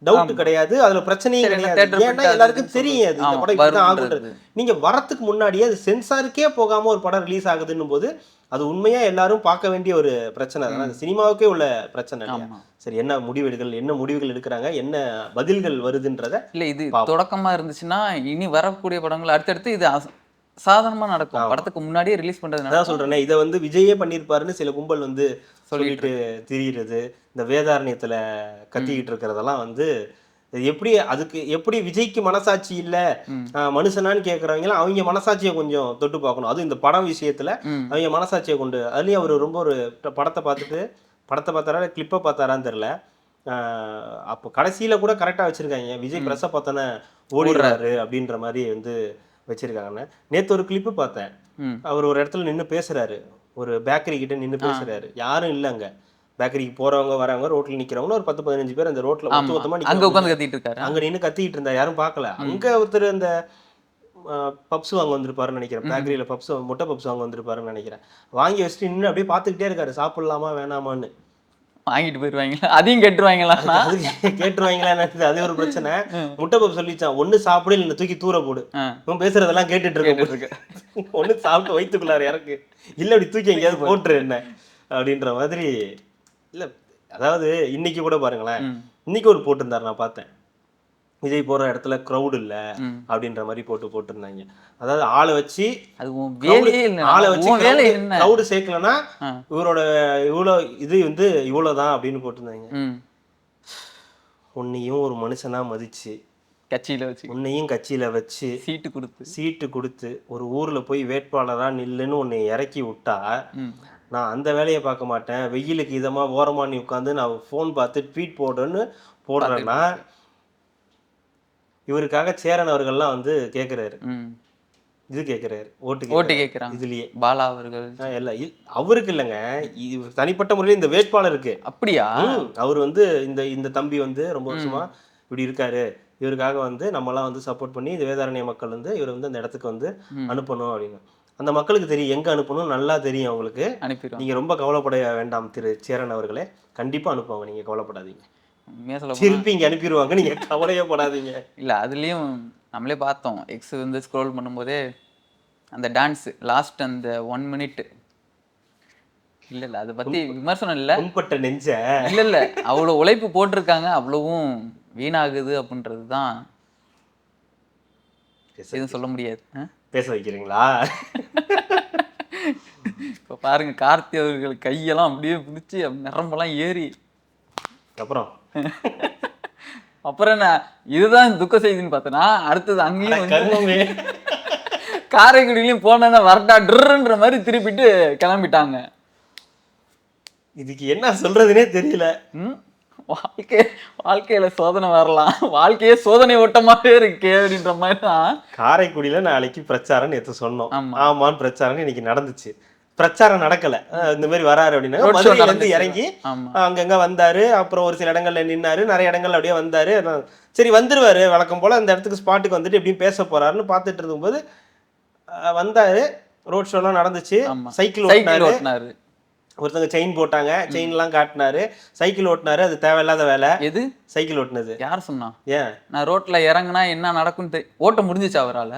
டவுட் கிடையாது, அதுல பிரச்சனையும் கிடையாது. ஏன்னா எல்லாருக்கும் தெரியாது இந்த படம் இப்படிதான் ஆகுன்றது. நீங்க வரத்துக்கு முன்னாடியே அது சென்சாருக்கே போகாம ஒரு படம் ரிலீஸ் ஆகுதுன்னும் போது அது உண்மையா எல்லாரும் பார்க்க வேண்டிய ஒரு பிரச்சனை தானே, அது சினிமாவுக்கே உள்ள பிரச்சனை. சரி, என்ன முடிவுகள் எடுக்கிறாங்க, என்ன பதில்கள் வருதுன்றத இல்ல இது தொடக்கமா இருந்துச்சுன்னா இனி வரக்கூடிய படங்கள் அடுத்தடுத்து இது சாதாரணமா நடக்கும். படத்துக்கு முன்னாடியே ரிலீஸ் பண்றது. அதான் சொல்றேன், இதை வந்து விஜயே பண்ணியிருப்பாருன்னு சில கும்பல் வந்து சொல்லிட்டு திரியிறது, இந்த வேதாரண்யத்துல கத்திக்கிட்டு இருக்கிறதெல்லாம் வந்து எப்படி விஜய்க்கு மனசாட்சி இல்ல மனுஷனான்னு கேட்கறவங்க அவங்க மனசாட்சியை கொஞ்சம் தொட்டு பார்க்கணும். அதுவும் இந்த படம் விஷயத்துல அவங்க மனசாட்சியை கொண்டு, அதுலயும் அவர் ரொம்ப ஒரு படத்தை பார்த்தாரா கிளிப்பை பார்த்தாரான்னு தெரியல. அப்போ கடைசியில கூட கரெக்டா வச்சிருக்காங்க, விஜய் பிரச பார்த்தோன்னே ஓடிடுறாரு அப்படின்ற மாதிரி வந்து வச்சிருக்காங்கன்னு. நேத்து ஒரு கிளிப்பு பார்த்தேன், அவர் ஒரு இடத்துல நின்று பேசுறாரு, ஒரு பேக்கரி கிட்ட நின்று பேசுறாரு, யாரும் இல்லைங்க, பேக்கரிக்கு போறவங்க வரவங்க ரோட்ல நிக்கிறவங்க ஒரு 10-15 பேர் அந்த ரோட்ல மொத்தமா அங்க உட்கார்ந்து கத்திட்டு இருக்காரு. அங்க நின்று கத்திட்டு இருந்தா யாரும் பார்க்கல. அங்க ஒருத்தர் அந்த பப்ஸ் வாங்க வந்திருப்பாருன்னு நினைக்கிறேன், பேக்கரியில முட்டை பப்ஸ் வாங்க வந்திருப்பாருன்னு நினைக்கிறேன். வாங்கி வச்சுட்டு நின்று அப்படியே பார்த்துக்கிட்டே இருக்காரு, சாப்பிடலாமா வேணாமான்னு. வாங்கிட்டு போயிருவாங்களா, அதையும் கேட்டுருவாங்களா? கேட்டுருவாங்களா, அது ஒரு பிரச்சனை. முட்டை பப்ஸ் சொல்லிச்சான், ஒண்ணு சாப்பிடு இல்ல தூக்கி தூர போடு. இவன் பேசுறதெல்லாம் கேட்டுட்டு இருக்கு. ஒண்ணு சாப்பிட்டு வயிற்றுக்குள்ளாரு இறக்கு, இல்ல அப்படி தூக்கி எங்கேயாவது போட்டுரு என்ன அப்படின்ற மாதிரி. இல்ல அதாவது இன்னைக்கு கூட பாருங்களேன், இன்னைக்கு ஒரு போட்டிருந்தாரு, நான் பார்த்தேன், விஜய் போற இடத்துல க்ரௌட் இல்ல அப்படின்ற மாதிரி போட்டிருந்தாங்க. அதாவது ஆளை வச்சு க்ரௌடு சேர்க்கலன்னா இவரோட இவ்வளவு இது வந்து இவ்வளவுதான் அப்படின்னு போட்டிருந்தாங்க. உன்னையும் ஒரு மனுஷனா மதிச்சு உன்னையும் கட்சியில வச்சு சீட்டு கொடுத்து ஒரு ஊர்ல போய் வேட்பாளரா நில்லுன்னு உன்னை இறக்கி விட்டா நான் அந்த வேலையை பார்க்க மாட்டேன், வெயிலுக்கு இதமா ஓரமா நீ உட்காந்து நான் ஃபோன் பார்த்து ட்வீட் போடுறேன்னா இவருக்காக சேரன் அவர்கள்லாம் வந்து கேட்கிறாரு, இது கேட்கிறாரு, ஓட்டு கேட்கிறாங்க. இதுலயே பாலா அவர்கள் எல்லாம் அவருக்கு இல்லைங்க, தனிப்பட்ட முறையில் இந்த வேட்பாளருக்கு. அப்படியா? அவர் வந்து இந்த தம்பி வந்து ரொம்ப வருஷமா இப்படி இருக்காரு, இவருக்காக வந்து நம்மலாம் வந்து சப்போர்ட் பண்ணி இந்த வேதாரண்ய மக்கள் வந்து இவர் வந்து அந்த இடத்துக்கு வந்து அனுப்பணும் அப்படின்னு. அந்த மக்களுக்கு தெரியும் எங்க அனுப்பணும், நல்லா தெரியும் அவங்களுக்கு. நீங்க ரொம்ப கவலைப்பட வேண்டாம் திரு சேரன் அவர்களே, கண்டிப்பா அனுப்புவாங்க, நீங்க கவலைப்படாதீங்க. திருப்பி இங்க அனுப்பிடுவாங்க, நீங்க கவலையே படாதீங்க. இல்ல அதுலயும் நம்மளே பார்த்தோம், எக்ஸ் வந்து ஸ்க்ரோல் பண்ணும்போதே அந்த டான்ஸ் லாஸ்ட் அந்த 1 minute இல்ல அதை பத்தி விமர்சனம் இல்ல, உண்பட்ட நெஞ்ச இல்ல அவ்வளவு உழைப்பு போட்டிருக்காங்க, அவ்வளவும் வீணாகுது அப்படின்றதுதான். எதுவும் சொல்ல முடியாது. பேச வைக்கிறீங்களா? இப்ப பாருங்க, கார்த்தி அவர்கள் கையெல்லாம் அப்படியே பிடிச்சி நரம்பெல்லாம் ஏறி அப்புறம் என்ன இதுதான் துக்க செய்தின்னு பார்த்தனா, அடுத்தது அங்கேயும் காரைக்குடியிலையும் போனா வரட்டா ட்ருன்ற மாதிரி திருப்பிட்டு கிளம்பிட்டாங்க. இதுக்கு என்ன சொல்றதுனே தெரியல. வாழ்க்கையில சோதனை வரலாம், வாழ்க்கையே சோதனை ஓட்டமாவே இருக்கு அப்படின்ற மாதிரி தான். காரைக்குடியில நாளைக்கு பிரச்சாரம் நேற்று சொன்னோம், ஆமான்னு பிரச்சாரம் இன்னைக்கு நடந்துச்சு. பிரச்சாரம் நடக்கல, இந்த மாதிரி வராரு அப்படின்னா மதுரையில இருந்து இறங்கி அங்கங்க வந்தாரு, அப்புறம் ஒரு சில இடங்கள்ல நின்னாரு, நிறைய இடங்கள்ல அப்படியே வந்தாரு. சரி வந்துருவாரு வழக்கம் போல அந்த இடத்துக்கு ஸ்பாட்டுக்கு வந்துட்டு எப்படியும் பேச போறாருன்னு பார்த்துட்டு இருக்கும்போது வந்தாரு. ரோட் ஷோலாம் நடந்துச்சு, சைக்கிள் ஓட்டினாரு, ஒருத்தங்க செயின் போட்டாங்க, செயின் எல்லாம் காட்டினாரு, சைக்கிள் ஓட்டினாரு. அது தேவையில்லாத வேலை. எது சைக்கிள் ஓட்டினது? யார் சொன்னா? ஏன் நான் ரோட்ல இறங்குனா என்ன நடக்கும்னு ஓட்ட முடிஞ்சிச்சு அவரால?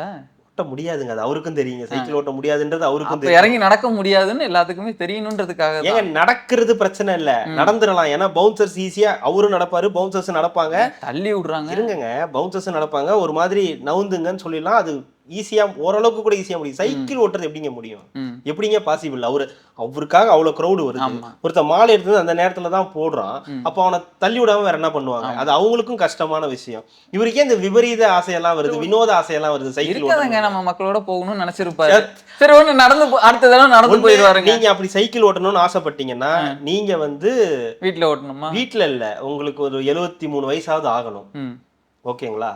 ஓட்ட முடியாதுங்க, அது அவருக்கும் தெரியுங்க. சைக்கிள் ஓட்ட முடியாதுன்றது அவருக்கும் தெரியும். இறங்கி நடக்க முடியாதுன்னு எல்லாத்துக்குமே தெரியணுன்றதுக்காக. ஏங்க நடக்கிறது பிரச்சனை இல்ல, நடந்துடலாம். ஏன்னா பவுன்சர்ஸ் ஈஸியா அவரும் நடப்பாரு, பவுன்சர்ஸ் நடப்பாங்க, தள்ளி விடுறாங்க. இருங்க, பவுன்சர்ஸ் நடப்பாங்க, ஒரு மாதிரி நவுந்துங்கன்னு சொல்லிடலாம். அது ஈஸியா ஓரளவுக்கு கூட ஈஸியா முடியும். சைக்கிள் ஓட்டுறது எப்படிங்க முடியும்? ம். எப்படிங்க பாசிபிள்? அவருக்காக அவ்வளவு க்ரௌடு வருது. ஆமா. ஒருத்தன் மாலை எடுத்து அந்த நேரத்துல தான் போடுறான். அப்ப அவனை தள்ளி விடாம வேற என்ன பண்ணுவாங்க? அது அவங்களுக்கும் கஷ்டமான விஷயம். இவருக்கே இந்த விபரீத ஆசையெல்லாம் வருது, வினோத ஆசையெல்லாம் வருது. சைக்கிள் இருக்காதங்க, நம்ம மக்களோட போகணும்னு நினைச்சிருப்பாரு. சரி ஒண்ணு நடந்து அடுத்த தடவை நடந்து போயிடுவாருங்க. நீங்க அப்படி சைக்கிள் ஓட்டணும்னு ஆசைப்பட்டீங்கன்னா நீங்க வந்து வீட்டுல ஓட்டணுமா? வீட்டுல இல்ல, உங்களுக்கு ஒரு 73 வயசாவது ஆகணும். ஓகேங்களா?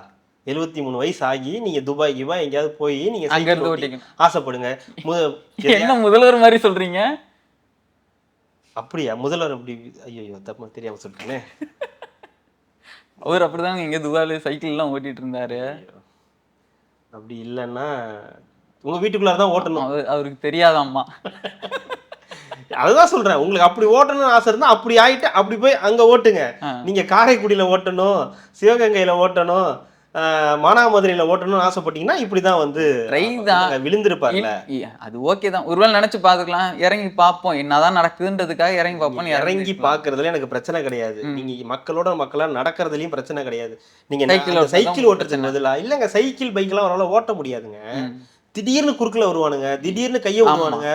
73 வயசு ஆகி நீங்க துபாய் எங்கேயாவது போய் நீங்க சைக்கிள் ஓட்டி ஆசைப்படுங்க. என்ன முதல்வர் மாதிரி சொல்றீங்க? அப்படியா? முதல்வர் அப்படி? ஐயோ தப்பா தெரியாம சொல்லிட்டேனே. அவர் அப்படிதாங்க இங்க துபாயில சைக்கிள் எல்லாம் ஓட்டிட்டு இருந்தாரு. அப்படி இல்லைன்னா உங்க வீட்டுக்குள்ளாரதான் ஓட்டணும். அவருக்கு தெரியாதாம்மா. அதுதான் சொல்றேன், உங்களுக்கு அப்படி ஓட்டணும்னு ஆசை இருந்தா அப்படி ஆயிட்டு அப்படி போய் அங்க ஓட்டுங்க. நீங்க காரைக்குடியில ஓட்டணும், சிவகங்கையில ஓட்டணும், மானாமதுரையில ஓட்டணும்னு ஆசைப்பட்டீங்கன்னா இப்படிதான் வந்து விழுந்திருப்பாருல. அது ஓகே தான், ஒருவேளை நினைச்சு பாத்துக்கலாம், இறங்கி பார்ப்போம் என்னதான் நடக்குதுன்றதுக்காக இறங்கி பார்ப்போம். இறங்கி பாக்குறதுல எனக்கு பிரச்சனை கிடையாது. நீங்க மக்களா நடக்கிறதுலயும் பிரச்சனை கிடையாது. நீங்க சைக்கிள் ஓட்டுறது பதிலா இல்லங்க, சைக்கிள் பைக் எல்லாம் அவரால் ஓட்ட முடியாதுங்க. திடீர்னு குறுக்குல வருவானுங்க, திடீர்னு கையை விடுவானுங்க.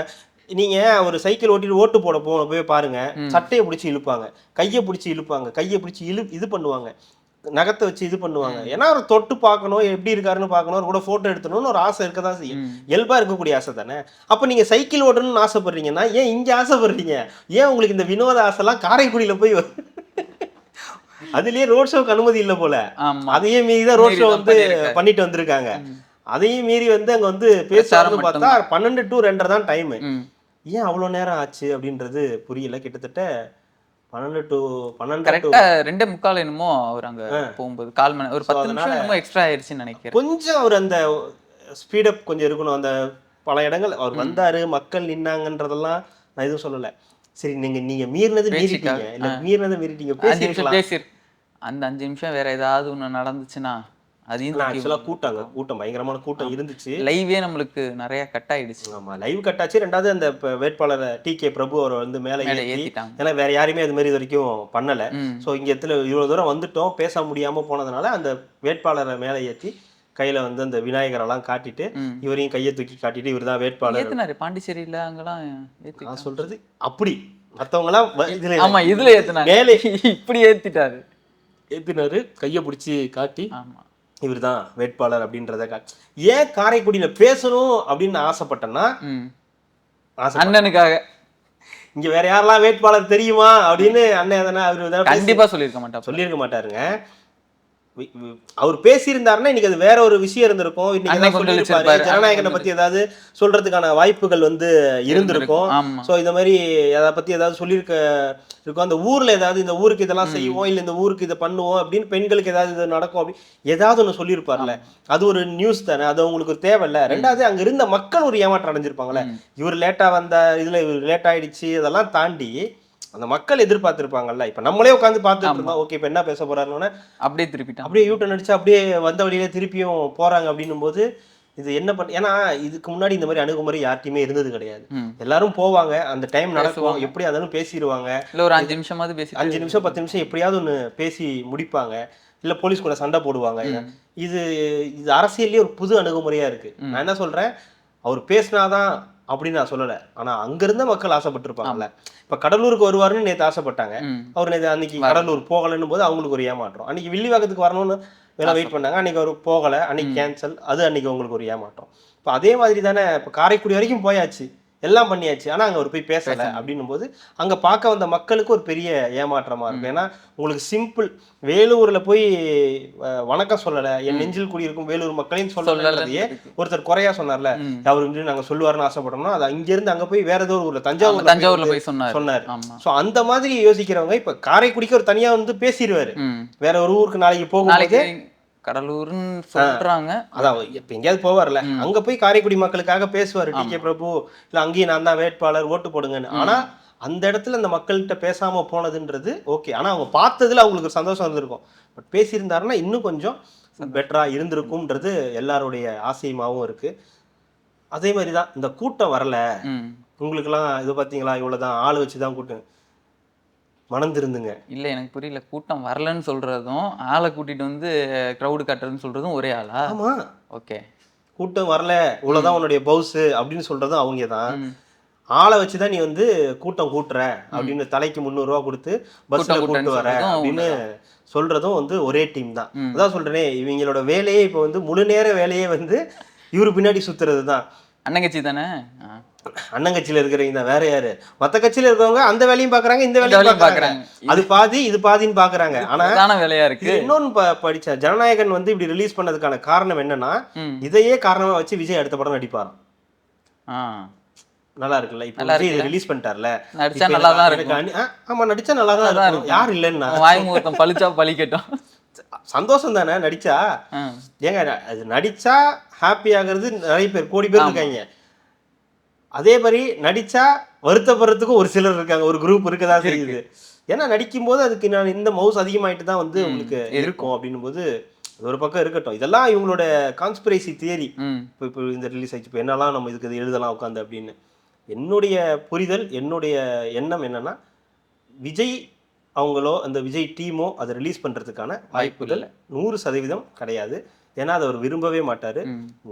நீங்க ஒரு சைக்கிள் ஓட்டிட்டு ஓட்டு போட போய் பாருங்க, சட்டையை பிடிச்சி இழுப்பாங்க, கையை பிடிச்சி இழுப்பாங்க, கையை பிடிச்சி இது பண்ணுவாங்க, நகத்தை வச்சு இது பண்ணுவாங்க. ஏன்னா ஒரு தொட்டு பார்க்கணும், எப்படி இருக்காருன்னு பார்க்கணும், கூட போட்டோ எடுத்துணும்னு ஒரு ஆசை இருக்கதான் செய்யும். இயல்பா இருக்கக்கூடிய ஆசை தானே. அப்ப நீங்க சைக்கிள் ஓட்டணும்னு ஆசைப்படுறீங்கன்னா ஏன் இங்க ஆசைப்படுறீங்க? ஏன் உங்களுக்கு இந்த வினோத ஆசைலாம் காரைக்குடியில போய் அதுலயே ரோட் ஷோக்கு அனுமதி இல்லை போல, அதையே மீறிதான் ரோட் ஷோ வந்து பண்ணிட்டு வந்திருக்காங்க. அதையும் மீறி வந்து அங்க வந்து பேசுறது பார்த்தா 12 to 2:30 தான் டைம். ஏன் அவ்வளவு நேரம் ஆச்சு அப்படின்றது புரியல. கிட்டத்தட்ட 12 to 12 2:45 என்னமோ அவர் அங்க போகும்போது 1/4 மணி ஒரு 10 நிமிஷம் என்னமோ எக்ஸ்ட்ரா ஆயிடுச்சுன்னு நினைக்கிறேன். கொஞ்சம் அவர் அந்த ஸ்பீடப் கொஞ்சம் இருக்கணும். அந்த பல இடங்கள் அவர் வந்தாரு, மக்கள் நின்னாங்கன்றதெல்லாம் நான் எதுவும் சொல்லல. சரி, நீங்க மீறினது மீறிட்டீங்க, இல்ல மீறினதை மீறிட்டீங்க, பேசி அந்த 5 நிமிஷம் வேற ஏதாவது ஒண்ணு நடந்துச்சுன்னா கூட்டம் பயங்கரமான கூட்டம் இருந்துச்சு. லைவே நம்மளுக்கு நிறைய கட் ஆயிடுச்சு. ஆமா, லைவ் கட் ஆச்சு. ரெண்டாவது அந்த வேட்பாளர் டி.கே. பிரபு அவரை வந்து மேலே ஏத்திட்டாங்க. ஏன்னா வேற யாருமே அது மாதிரி இது வரைக்கும் பண்ணல. சோ இங்க இவ்வளவு தூரம் வந்துட்டோம், பேச முடியாம போனதுனால அந்த வேட்பாளரை மேலே ஏற்றி கையில வந்து அந்த விநாயகரெல்லாம் காட்டிட்டு இவரையும் கையை தூக்கி காட்டிட்டு இவர் தான் வேட்பாளர். பாண்டிச்சேரியில அங்கெல்லாம் நான் சொல்றது அப்படி மத்தவங்க எல்லாம் ஆமா இதுல ஏத்துனாங்க, மேலே இப்படி ஏத்தினாரு, கையை பிடிச்சி காட்டி இவர் தான் வேட்பாளர் அப்படின்றத ஏன் காரைக்குடியில பேசணும் அப்படின்னு ஆசைப்பட்டேன்னா அண்ணனுக்காக. இங்க வேற யாரெல்லாம் வேட்பாளர் தெரியுமா அப்படின்னு அண்ணன் எதனா அவரு கண்டிப்பா சொல்லியிருக்க மாட்டாருங்க. அவர் பேசியிருந்தாருன்னா இன்னைக்கு அது வேற ஒரு விஷயம் இருந்திருக்கும். இன்னைக்கு ஜனநாயகனை பத்தி ஏதாவது சொல்றதுக்கான வாய்ப்புகள் வந்து இருந்திருக்கும். சோ இந்த மாதிரி அதை பத்தி ஏதாவது சொல்லியிருக்க இருக்கும். அந்த ஊர்ல ஏதாவது இந்த ஊருக்கு இதெல்லாம் செய்வோம், இல்ல இந்த ஊருக்கு இதை பண்ணுவோம் அப்படின்னு, பெண்களுக்கு ஏதாவது இது நடக்கும் அப்படி ஏதாவது ஒண்ணு சொல்லியிருப்பார்ல. அது ஒரு நியூஸ் தானே, அது உங்களுக்கு தேவையில்ல. ரெண்டாவது அங்க இருந்த மக்கள் ஒரு ஏமாற்றம் அடைஞ்சிருப்பாங்கல்ல. இவர் லேட்டா வந்த இதுல இவர் லேட் ஆயிடுச்சு, அதெல்லாம் தாண்டி அந்த மக்கள் எதிர்பார்த்திருப்பாங்கல்ல. இப்ப நம்மளே உட்காந்து பார்த்துட்டு இருந்தோம், ஓகே இப்ப என்ன பேச போறாருன்னு அப்படியே திருப்பிட்டோம், அப்படியே யூட்டன் அடிச்சு அப்படியே வந்த வழியில திருப்பியும் போறாங்க அப்படின்னும் போது இது என்ன ஏன்னா இதுக்கு முன்னாடி இந்த மாதிரி அணுகுமுறை யார்ட்டையுமே இருந்தது கிடையாது. எல்லாரும் போவாங்க, அந்த டைம் நடக்கும், எப்படி இருந்தாலும் பேசிடுவாங்க. இல்ல ஒரு 5 நிமிஷமாவது பேசி 5 நிமிஷம் 10 நிமிஷம் எப்படியாவது ஒண்ணு பேசி முடிப்பாங்க. இல்ல போலீஸ் கூட சண்டை போடுவாங்க. இது அரசியல்லே ஒரு புது அணுகுமுறையா இருக்கு. நான் என்ன சொல்றேன், அவர் பேசினாதான் அப்படின்னு நான் சொல்லல. ஆனா அங்க இருந்த மக்கள் ஆசைப்பட்டிருப்பாங்கல்ல. இப்ப கடலூருக்கு வருவாருன்னு நேற்று ஆசைப்பட்டாங்க, அவர் நேற்று அன்னைக்கு கடலூர் போகலன்னும் போது அவங்களுக்கு ஒரு ஏமாற்றம். அன்னைக்கு வில்லிவாக்கத்துக்கு வரணும்னு வேலை வெயிட் பண்ணாங்க, அன்னைக்கு அவர் போகல, அன்னைக்கு கேன்சல். அது அன்னைக்கு உங்களுக்கு ஒரு ஏமாற்றம். இப்போ அதே மாதிரி தானே இப்போ காரைக்குடி வரைக்கும் போயாச்சு, எல்லாம் பண்ணியாச்சு, ஆனா அங்க அவர் போய் பேசல அப்படின்னும் போது அங்க பார்க்க வந்த மக்களுக்கு ஒரு பெரிய ஏமாற்றமா இருக்கும். ஏன்னா உங்களுக்கு சிம்பிள், வேலூர்ல போய் வணக்கம் சொல்லல, என் நெஞ்சில் கூடியிருக்கும் வேலூர் மக்களையும் சொல்லலையே ஒருத்தர் குறையா சொன்னார்ல, அவரு நாங்க சொல்லுவாருன்னு ஆசைப்பட்டோம்னா அது அங்க இருந்து அங்க போய் வேற ஏதோ ஒரு ஊர்ல தஞ்சாவூர்ல போய் சொன்னாரு. சோ அந்த மாதிரி யோசிக்கிறவங்க இப்ப காரைக்குடிக்கு ஒரு தனியா வந்து பேசிடுவாரு, வேற ஒரு ஊருக்கு நாளைக்கு போகும்போது கடலூர்னு சொல்றாங்க. அதான் இப்ப எங்கேயாவது போவார்ல, அங்க போய் காரைக்குடி மக்களுக்காக பேசுவாரு டி.கே. பிரபு, இல்ல அங்கேயும் நான் தான் வேட்பாளர் ஓட்டு போடுங்கன்னு. ஆனா அந்த இடத்துல அந்த மக்கள்கிட்ட பேசாம போனதுன்றது ஓகே. ஆனா அவங்க பார்த்ததுல அவங்களுக்கு ஒரு சந்தோஷம் இருந்திருக்கும். பட் பேசியிருந்தாருன்னா இன்னும் கொஞ்சம் பெட்டரா இருந்திருக்கும்ன்றது எல்லாருடைய ஆசையமாவும் இருக்கு. அதே மாதிரிதான் இந்த கூட்டம் வரல, உங்களுக்கு எல்லாம் இது பாத்தீங்களா, இவ்வளவுதான் ஆளு வச்சுதான் கூட்டம், மணந்திருந்துங்க. இல்ல எனக்கு புரியல, கூட்டம் வரலன்னு சொல்றதும் ஆளை கூட்டிட்டு வந்து கிரவுடு காட்டுறதுன்னு சொல்றதும் ஒரே ஆளா? ஆமா, ஓகே. கூட்டம் வரல இவ்வளவுதான் உன்னுடைய பவுஸ் அப்படின்னு சொல்றதும் அவங்க தான். ஆளை வச்சுதான் நீ வந்து கூட்டம் கூட்டுற அப்படின்னு தலைக்கு 300 ரூபா கொடுத்து பஸ்ல கூட்டு வர அப்படின்னு சொல்றதும் வந்து ஒரே டீம் தான். அதான் சொல்றேனே, இவங்களோட வேலையே இப்ப வந்து முழு நேர வேலையே வந்து இவரு பின்னாடி சுத்துறது தான். அண்ணங்கட்சி தானே, அண்ணங்கட்சியில இருக்கிறவங்க தான், வேற யாரு? மத்த கட்சியில இருக்கிறவங்க அந்த வேலையும் பாக்குறாங்க, இந்த வேலையும் பாக்குறாங்க. அது பாதி இது பாதின்னு பாக்குறாங்க. ஆனா வேலையா இருக்கு. இன்னொன்னு படிச்ச ஜனநாயகன் வந்து இப்படி ரிலீஸ் பண்ணதுக்கான காரணம் என்னன்னா, இதையே காரணமா வச்சு விஜய் அடுத்த படம் நடிப்பாராம். நல்லா இருக்குல்ல, இப்ப விஜய் இதை ரிலீஸ் பண்ணிட்டார்ல, நடிச்சா நல்லா தான் இருக்கும். ஆமா, நடிச்சா நல்லா தான் இருக்கும். யார் இல்லைன்னா வாய்முகூர்த்தம் பழிச்சா பழிக்கட்டும், சந்தோஷம் தானே. நடிச்சா ஏங்க, அது நடிச்சா ஹாப்பி ஆகுறது நிறைய பேர், கோடி பேர் இருக்காங்க. அதே மாதிரி நடிச்சா வருத்தப்படுறதுக்கும் ஒரு சிலர் இருக்காங்க, ஒரு குரூப் இருக்கதான் செய்யுது. ஏன்னா நடிக்கும் போது அதுக்கு நான் இந்த மவுஸ் அதிகமாயிட்டு தான் வந்து உங்களுக்கு இருக்கும் அப்படின்னும் போது ஒரு பக்கம் இருக்கட்டும். இதெல்லாம் இவங்களோட கான்ஸ்பிரசி தியரி. இப்போ இந்த ரிலீஸ் ஆயிடுச்சு, இப்போ என்னெல்லாம் நம்ம இதுக்கு எழுதலாம் உட்காந்து அப்படின்னு. என்னுடைய புரிதல், என்னுடைய எண்ணம் என்னன்னா, விஜய் அவங்களோ அந்த விஜய் டீமோ அதை ரிலீஸ் பண்றதுக்கான வாய்ப்புகள் 100% கிடையாது. ஏன்னா அதை அவர் விரும்பவே மாட்டாரு.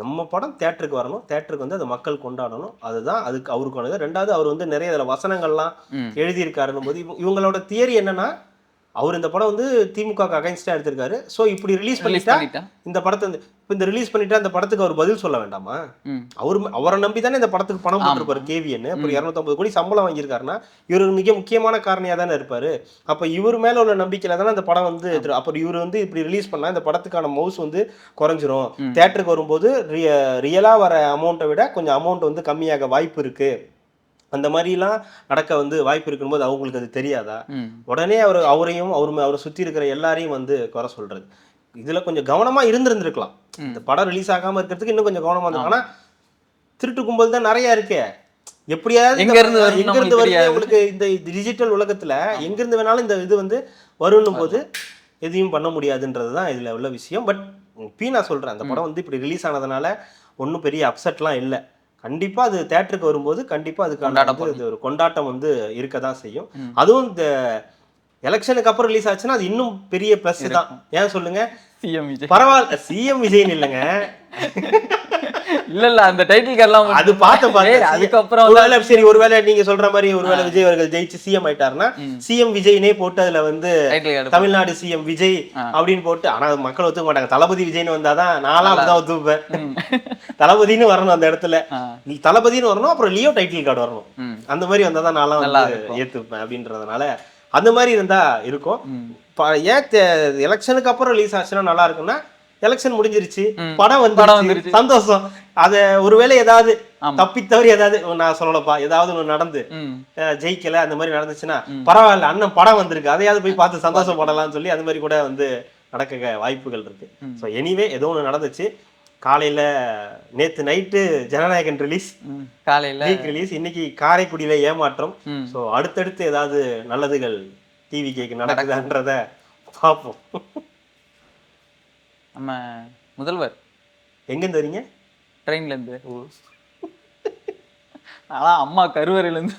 நம்ம படம் தியேட்டருக்கு வரணும், தியேட்டருக்கு வந்து அதை மக்கள் கொண்டாடணும், அதுதான் அதுக்கு அவருக்கானது. ரெண்டாவது, அவர் வந்து நிறைய இதில் வசனங்கள்லாம் எழுதியிருக்காருன்னும் போது இவங்களோட தியரி என்னன்னா, அவர் இந்த படம் வந்து திமுக அகைன்ஸ்டா எடுத்திருக்காரு. ஸோ இப்படி ரிலீஸ் பண்ணிட்டா இந்த படத்தை இப்போ இந்த ரிலீஸ் பண்ணிட்டா இந்த படத்துக்கு அவர் பதில் சொல்ல வேண்டாமா? அவரை நம்பி தானே இந்த படத்துக்கு பணம் போட்டிருப்பாரு கேவிஎன்னு. அப்புறம் 250 கோடி சம்பளம் வாங்கியிருக்காருன்னா இவர் மிக முக்கியமான காரணியா தானே இருப்பாரு. அப்ப இவர் மேல உள்ள நம்பிக்கையில தானே அந்த படம் வந்து, அப்புறம் இவர் வந்து இப்படி ரிலீஸ் பண்ணா இந்த படத்துக்கான மவுஸ் வந்து குறைஞ்சிரும், தியேட்டருக்கு வரும்போது ரியலா வர அமௌண்ட்டை விட கொஞ்சம் அமௌண்ட் வந்து கம்மியாக வாய்ப்பு இருக்கு, அந்த மாதிரிலாம் நடக்க வந்து வாய்ப்பு இருக்கும்போது அவங்களுக்கு அது தெரியாதா? உடனே அவரையும் அவரை சுற்றி இருக்கிற எல்லாரையும் வந்து குறை சொல்றது. இதுல கொஞ்சம் கவனமா இருந்திருந்திருக்கலாம். இந்த படம் ரிலீஸ் ஆகாம இருக்கிறதுக்கு இன்னும் கொஞ்சம் கவனமா இருந்திருக்கும். ஆனா திருட்டு கும்பல் தான் நிறைய இருக்கே. எப்படியாவது எங்க இருந்து வருது உங்களுக்கு இந்த டிஜிட்டல் உலகத்துல எங்க இருந்து வேணாலும் இந்த இது வந்து வரும்னும் போது எதையும் பண்ண முடியாதுன்றதுதான் இதுல உள்ள விஷயம். பட் நான் சொல்றேன், அந்த படம் வந்து இப்படி ரிலீஸ் ஆனதுனால ஒன்றும் பெரிய அப்செட்லாம் இல்லை. கண்டிப்பா அது தியேட்டருக்கு வரும்போது கண்டிப்பா அதுக்கான ஒரு கொண்டாட்டம் வந்து இருக்க தான் செய்யும். அதுவும் இந்த எலெக்ஷனுக்கு அப்புறம் ரிலீஸ் ஆச்சுன்னா அது இன்னும் பெரிய பிளஸ் தான். ஏன் சொல்லுங்க? சிஎம் விஜய். பரவாயில்ல, சிஎம் விஜய்னு இல்லைங்க, இல்ல அந்த டைட்டில் எல்லாம் அது பார்த்து அதுக்கப்புறம் சரி, ஒருவேளை நீங்க சொல்ற மாதிரி ஒருவேளை விஜய் அவர்கள் ஜெயிச்சு சிஎம் ஆயிட்டாருன்னா சிஎம் விஜய்னே போட்டு அதுல வந்து தமிழ்நாடு சிஎம் விஜய் அப்படின்னு போட்டு, ஆனா மக்கள் ஒத்துக்க மாட்டாங்க. தளபதி விஜய்னு வந்தாதான் நான்லாம் அப்படிதான் ஒத்துப்பேன். தளபதினு வரணும் அந்த இடத்துல, நீ தளபதினு வரணும், அப்புறம் லியோ டைட்டில் கார்டு வரணும், அந்த மாதிரி வந்தாதான் நான்லாம் வந்து ஏத்துப்பேன் அப்படின்றதுனால அந்த மாதிரி இருந்தா இருக்கும். ஏன் எலெக்ஷனுக்கு அப்புறம் ரிலீஸ் ஆச்சுன்னா நல்லா இருக்குன்னா, எலெக்ஷன் முடிஞ்சிருச்சு, படம் வந்துருச்சு, சந்தோஷம். அத ஒருவேளை ஏதாவது தப்பி தவறி ஏதாவது நான் சொல்லலப்பா, ஏதாவது ஒண்ணு நடந்து ஜெயிக்கல அந்த மாதிரி நடந்துச்சுன்னா பரவாயில்ல, அண்ணன் படம் வந்திருக்கு, அதையாவது போய் பார்த்து சந்தோஷப்படலாம்னு சொல்லி அந்த மாதிரி கூட வந்து நடக்க வாய்ப்புகள் இருக்கு. ஸோ எனிவே ஏதோ ஒன்று நடந்துச்சு. காலையில நேத்து நைட்டு ஜனநாயகன் ரிலீஸ், காலையில ரிலீஸ், இன்னைக்கு காரைக்குடியில ஏமாற்றம். ஸோ அடுத்தடுத்து ஏதாவது நல்லதுகள் டிவி கேக்கு நடக்குதுன்றத பார்ப்போம். நம்ம முதல்வர் எங்கேருந்து வரீங்க? ட்ரெயின்ல இருந்து. அதான் அம்மா கருவறையில இருந்து.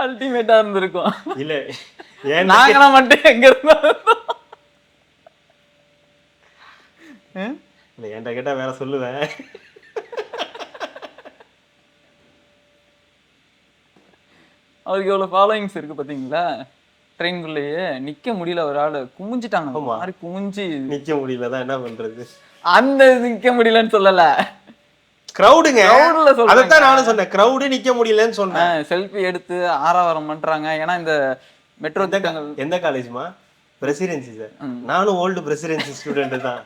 அல்டிமேட்டா இருந்திருக்கும். இல்ல நாங்க மட்டும் எங்க இருந்தோம் இல்ல, என்கிட்ட கேட்டா வேற சொல்லுவேன். அவருக்கு எவ்வளவு ஃபாலோயிங்ஸ் இருக்கு பாத்தீங்களா? ட்ரெயின்குள்ளேயே நிக்க முடியல, ஒரு ஆளு குமிஞ்சிட்டாங்க, மாதிரி குமிஞ்சி நிக்க முடியலதான் என்ன பண்றது. அந்த நிக்க முடியலன்னு சொல்லல, கிரவுடுங்க, அதான் நானும் சொன்னேன், கிரவுடு நிக்க முடியலன்னு சொன்னேன். செல்ஃபி எடுத்து ஆரவாரம் பண்றாங்க. ஏன்னா இந்த மெட்ரோ எந்த காலேஜ்மா? Presidency sir. நானும் ஓல்டு பிரசிடென்சி ஸ்டூடெண்ட் தான்.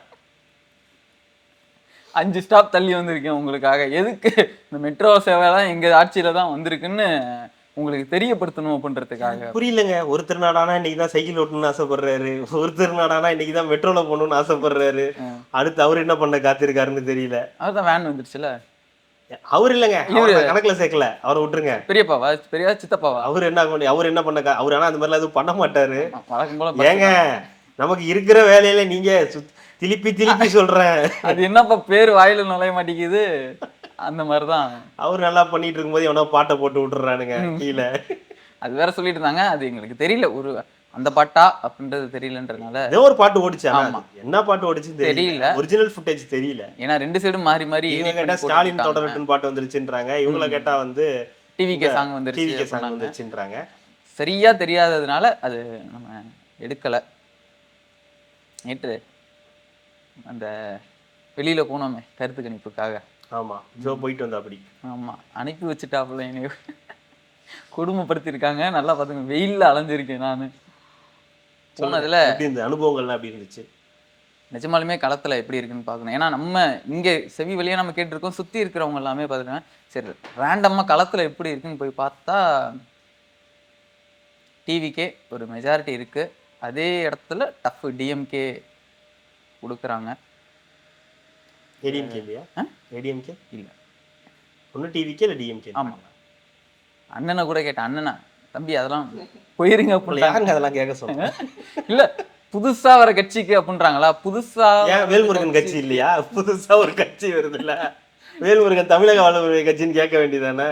5 ஸ்டாப் தள்ளி வந்திருக்கேன் உங்களுக்காக. எதுக்கு? இந்த மெட்ரோ சேவைலாம் எங்க ஆட்சியில தான் வந்திருக்குன்னு உங்களுக்கு தெரியப்படுத்தணும் அப்படின்றதுக்காக. புரியலங்க. ஒரு திருநாடானா இன்னைக்குதான் சைக்கிள் ஓட்டணும்னு ஆசைப்படுறாரு, ஒரு திருநாடானா இன்னைக்குதான் மெட்ரோல போகணும்னு ஆசைப்படுறாரு. அடுத்து அவரு என்ன பண்ண காத்திருக்காருன்னு தெரியல. அதுதான் வேன் வந்துருச்சுல. அவர் இல்லங்க, கணக்குல சேர்க்கல, அவரை விட்டுருங்க. பெரியப்பாவா? பெரிய சித்தப்பாவா? அவர் என்ன அவர் ஆனா அந்த மாதிரிலாம் எதுவும் பண்ண மாட்டாரு. ஏங்க, நமக்கு இருக்கிற வேலையில நீங்க திருப்பி சொல்றேன். அது என்னப்பா பேரு வாயில நுழைய மாட்டேங்குது. அந்த மாதிரிதான் அவர் நல்லா பண்ணிட்டு இருக்கும்போது எவனோ பாட்டை போட்டு விட்டுறானுங்க கீழே. அது வேற சொல்லிட்டு இருந்தாங்க. அது எங்களுக்கு தெரியல, ஒரு அந்த பாட்டா அப்படின்றது தெரியலன்றதுனால ஏதோ ஒரு பாட்டு ஓடிச்சு, ஆனா ஆமா. அது என்ன பாட்டு ஓடிச்சுன்னு தெரியல, ஒரிஜினல் ஃபுட்டேஜ் தெரியல. ஏன்னா 2 சைடும் மாறி மாறி இவங்க edit கேட்டா பண்ணி ஸ்டாலின் போட்டுருக்காங்க. தொடரட்டும் பாட்டு வந்துருச்சுன்றாங்க, இவங்கள கேட்டா வந்து டிவிகே சாங் வந்துருச்சு டிவிகே சாங் அப்படின்னாங்க. வந்துருச்சுன்றாங்க. சரியா தெரியாததுனால அது நம்ம எடுக்கல. நேற்று அந்த வெளியில போனோமே கருத்து கணிப்புக்காக, ஆமா, ஜோ போயிட்டு வந்தா அப்படி. ஆமா அனுப்பி வச்சுட்டாப்புல என்னைய கொடுமைப்படுத்திருக்காங்க. நல்லா பாத்துங்க, வெயில்ல அலைஞ்சிருக்கேன் நானு. போனதுல எப்படி இந்த அனுபவங்கள்லாம் எப்படி இருந்துச்சு? நிஜமாலுமே களத்துல எப்படி இருக்குன்னு பார்க்கணும். ஏன்னா நம்ம இங்க செவி வழியா நம்ம கேட்டிருக்கோம், சுத்தி இருக்கிறவங்க எல்லாமே பார்த்துருக்கேன். சரி ரேண்டமா களத்துல எப்படி இருக்குன்னு போய் பார்த்தா டிவிக்கே ஒரு மெஜாரிட்டி இருக்கு. அதே இடத்துல டஃப் டிஎம்கே கொடுக்குறாங்க. ஏடிஎம்கே இல்லையா? ஏடிஎம்கே இல்ல ஒன்னு டிவிக்கே இல்ல டிஎம்கே. ஆமா, அண்ணனை கூட கேட்டேன், அண்ணனா தம்பி அதெல்லாம் போயிருங்க யாருங்க அப்படின்றாங்க. அதெல்லாம் கேட்க சொல்லுங்க. இல்ல புதுசா வர கட்சிக்கு அப்படின்றாங்களா? புதுசா ஏன் வேல்முருகன் கட்சி இல்லையா? புதுசா ஒரு கட்சி வருது இல்ல, வேல்முருகன் தமிழக வாழ்வுரிமை கட்சின்னு கேட்க வேண்டியதானே?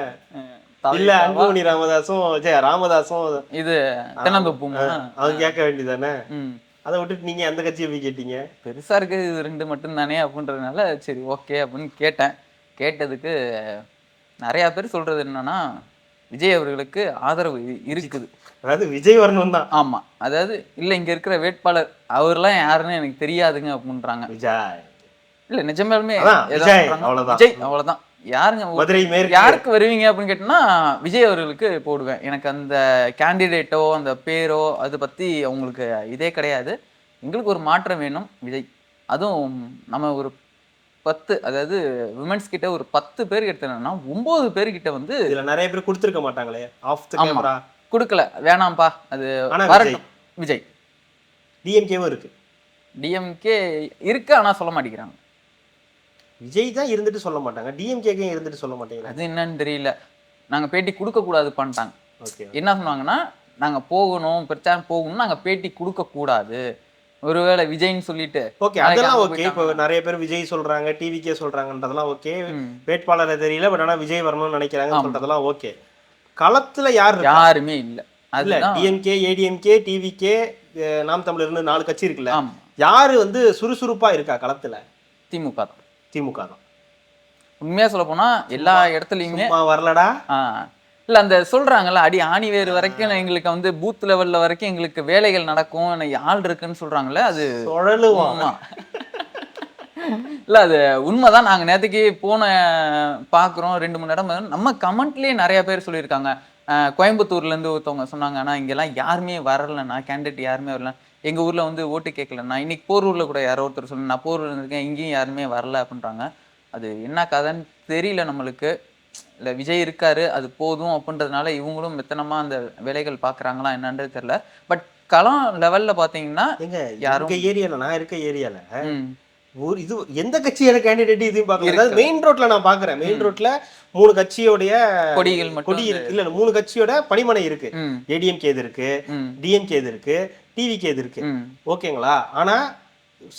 இல்ல அன்புமணி ராமதாசும் ராமதாசும் இது தென்னந்தோப்பும் அவங்க கேட்க வேண்டியதானே? அதை விட்டுட்டு நீங்க அந்த கட்சியை போய் கேட்டீங்க. பெருசா இருக்கு இது 2 மட்டும் தானே அப்படின்றதுனால சரி ஓகே அப்படின்னு கேட்டேன். கேட்டதுக்கு நிறைய பேர் சொல்றது என்னன்னா, விஜய் அவர்களுக்கு ஆதரவு இருக்குது. அதாவது விஜய் வரணும் தான். ஆமா, அதாவது இல்ல இங்க இருக்கிற வேட்பாளர் அவர்லாம் யாருன்னு எனக்கு தெரியாதுங்க அப்படின்றாங்க. விஜய் இல்ல நிஜமாலுமே விஜய் அவ்வளவுதான், விஜய் அவ்வளவுதான். யாருங்க மதுரை மேற்கு யாருக்கு வருவீங்க அப்படின்னு கேட்டோம்னா விஜய் அவர்களுக்கு போடுவேன். எனக்கு அந்த கேண்டிடேட்டோ அந்த பேரோ அதை பத்தி அவங்களுக்கு இதே கிடையாது. எங்களுக்கு ஒரு மாற்றம் வேணும் விஜய். அதுவும் நம்ம ஒரு 10, அதாவது விமென்ஸ் கிட்ட ஒரு 10 பேர் எடுத்தோம்னா 9 பேர்கிட்ட வந்து இதுல நிறைய பேர் கொடுத்துருக்க மாட்டாங்களே ஆஃப் தி கேமரா. கொடுக்கல, வேணாம்ப்பா அது வரட்டும். விஜய் டிஎம்கேவும் இருக்கு, டிஎம்கே இருக்கு, ஆனா சொல்ல மாட்டேங்கிறாங்க. விஜய் தான் இருந்துட்டு சொல்ல மாட்டாங்க, டிஎம்கேக்கும் இருந்துட்டு சொல்ல மாட்டேங்கிறாங்க. அது என்னன்னு தெரியல. நாங்க பேட்டி கொடுக்க கூடாது பண்ணிட்டாங்க. ஓகே, என்ன சொன்னாங்கன்னா, நாங்க போகணும் பிரச்சாரம் போகணும், நாங்க பேட்டி கொடுக்க கூடாது. ஒருவேளை விஜய்ன்னு சொல்லிட்டு ஓகே அதெல்லாம் ஓகே. இப்போ நிறைய பேர் விஜய் சொல்றாங்க, டிவிக்கே சொல்றாங்கன்றதெல்லாம் ஓகே. வேட்பாளரை தெரியல, பட் ஆனா விஜய் வரணும்னு நினைக்கிறாங்க சொல்றதெல்லாம் ஓகே. களத்துல யாருமே இல்ல. இல்ல டிஎம்கே, ஏடிஎம்கே, டிவிகே, நாம் தமிழர்னு 4 கட்சி இருக்குல்ல, யாரு வந்து சுறுசுறுப்பா இருக்கா களத்துல? திமுக தான். திமுக தான். உண்மையா சொல்ல போனா எல்லா இடத்துலயுமே வரலடா. இல்ல அந்த சொல்றாங்கல்ல, அடி ஆணி வேறு வரைக்கும் எங்களுக்கு வந்து பூத் லெவல்ல வரைக்கும் எங்களுக்கு வேலைகள் நடக்கும், ஆள் இருக்குன்னு சொல்றாங்கல்ல, அது சுழலுவாங்க. இல்ல அது உண்மைதான். நாங்க நேற்றுக்கு போன பாக்குறோம் 2 மணி நேரம். நம்ம கமெண்ட்லயே நிறைய பேர் சொல்லியிருக்காங்க. கோயம்புத்தூர்ல இருந்து ஒருத்தவங்க சொன்னாங்க, ஆனா இங்கெல்லாம் யாருமே வரலண்ணா, கேண்டிடேட் யாருமே வரல, எங்க ஊர்ல வந்து ஓட்டு கேட்கலண்ணா. இன்னைக்கு போரூர்ல கூட யாரோ ஒருத்தர் சொல்லி, நான் போரூர்ல இருக்கேன், இங்கேயும் யாருமே வரல அப்படின்றாங்க. அது என்ன கதைன்னு தெரியல நம்மளுக்கு. இல்ல விஜய் இருக்காரு அது போதும் அப்படின்றதுனால இவங்களும் மெத்தனமா அந்த வேலைகள் பாக்குறாங்களா என்னன்றது தெரியல. பட் களம் லெவல்ல பாத்தீங்கன்னா யாரும் ஏரியால, நான் இருக்க ஏரியால ஒரு இது எந்த கட்சியோட கேண்டிடேட் இதையும் பார்க்கல. அதாவது மெயின் ரோட்ல நான் பாக்குறேன், மெயின் ரோட்ல 3 கட்சியோடைய கொடிகள் கொடி இருக்கு. இல்ல 3 கட்சியோட பணிமனை இருக்கு. ஏடிஎம்கே இது இருக்கு, டிஎம்கே இது இருக்கு, டிவிகே இது இருக்கு. ஓகேங்களா? ஆனா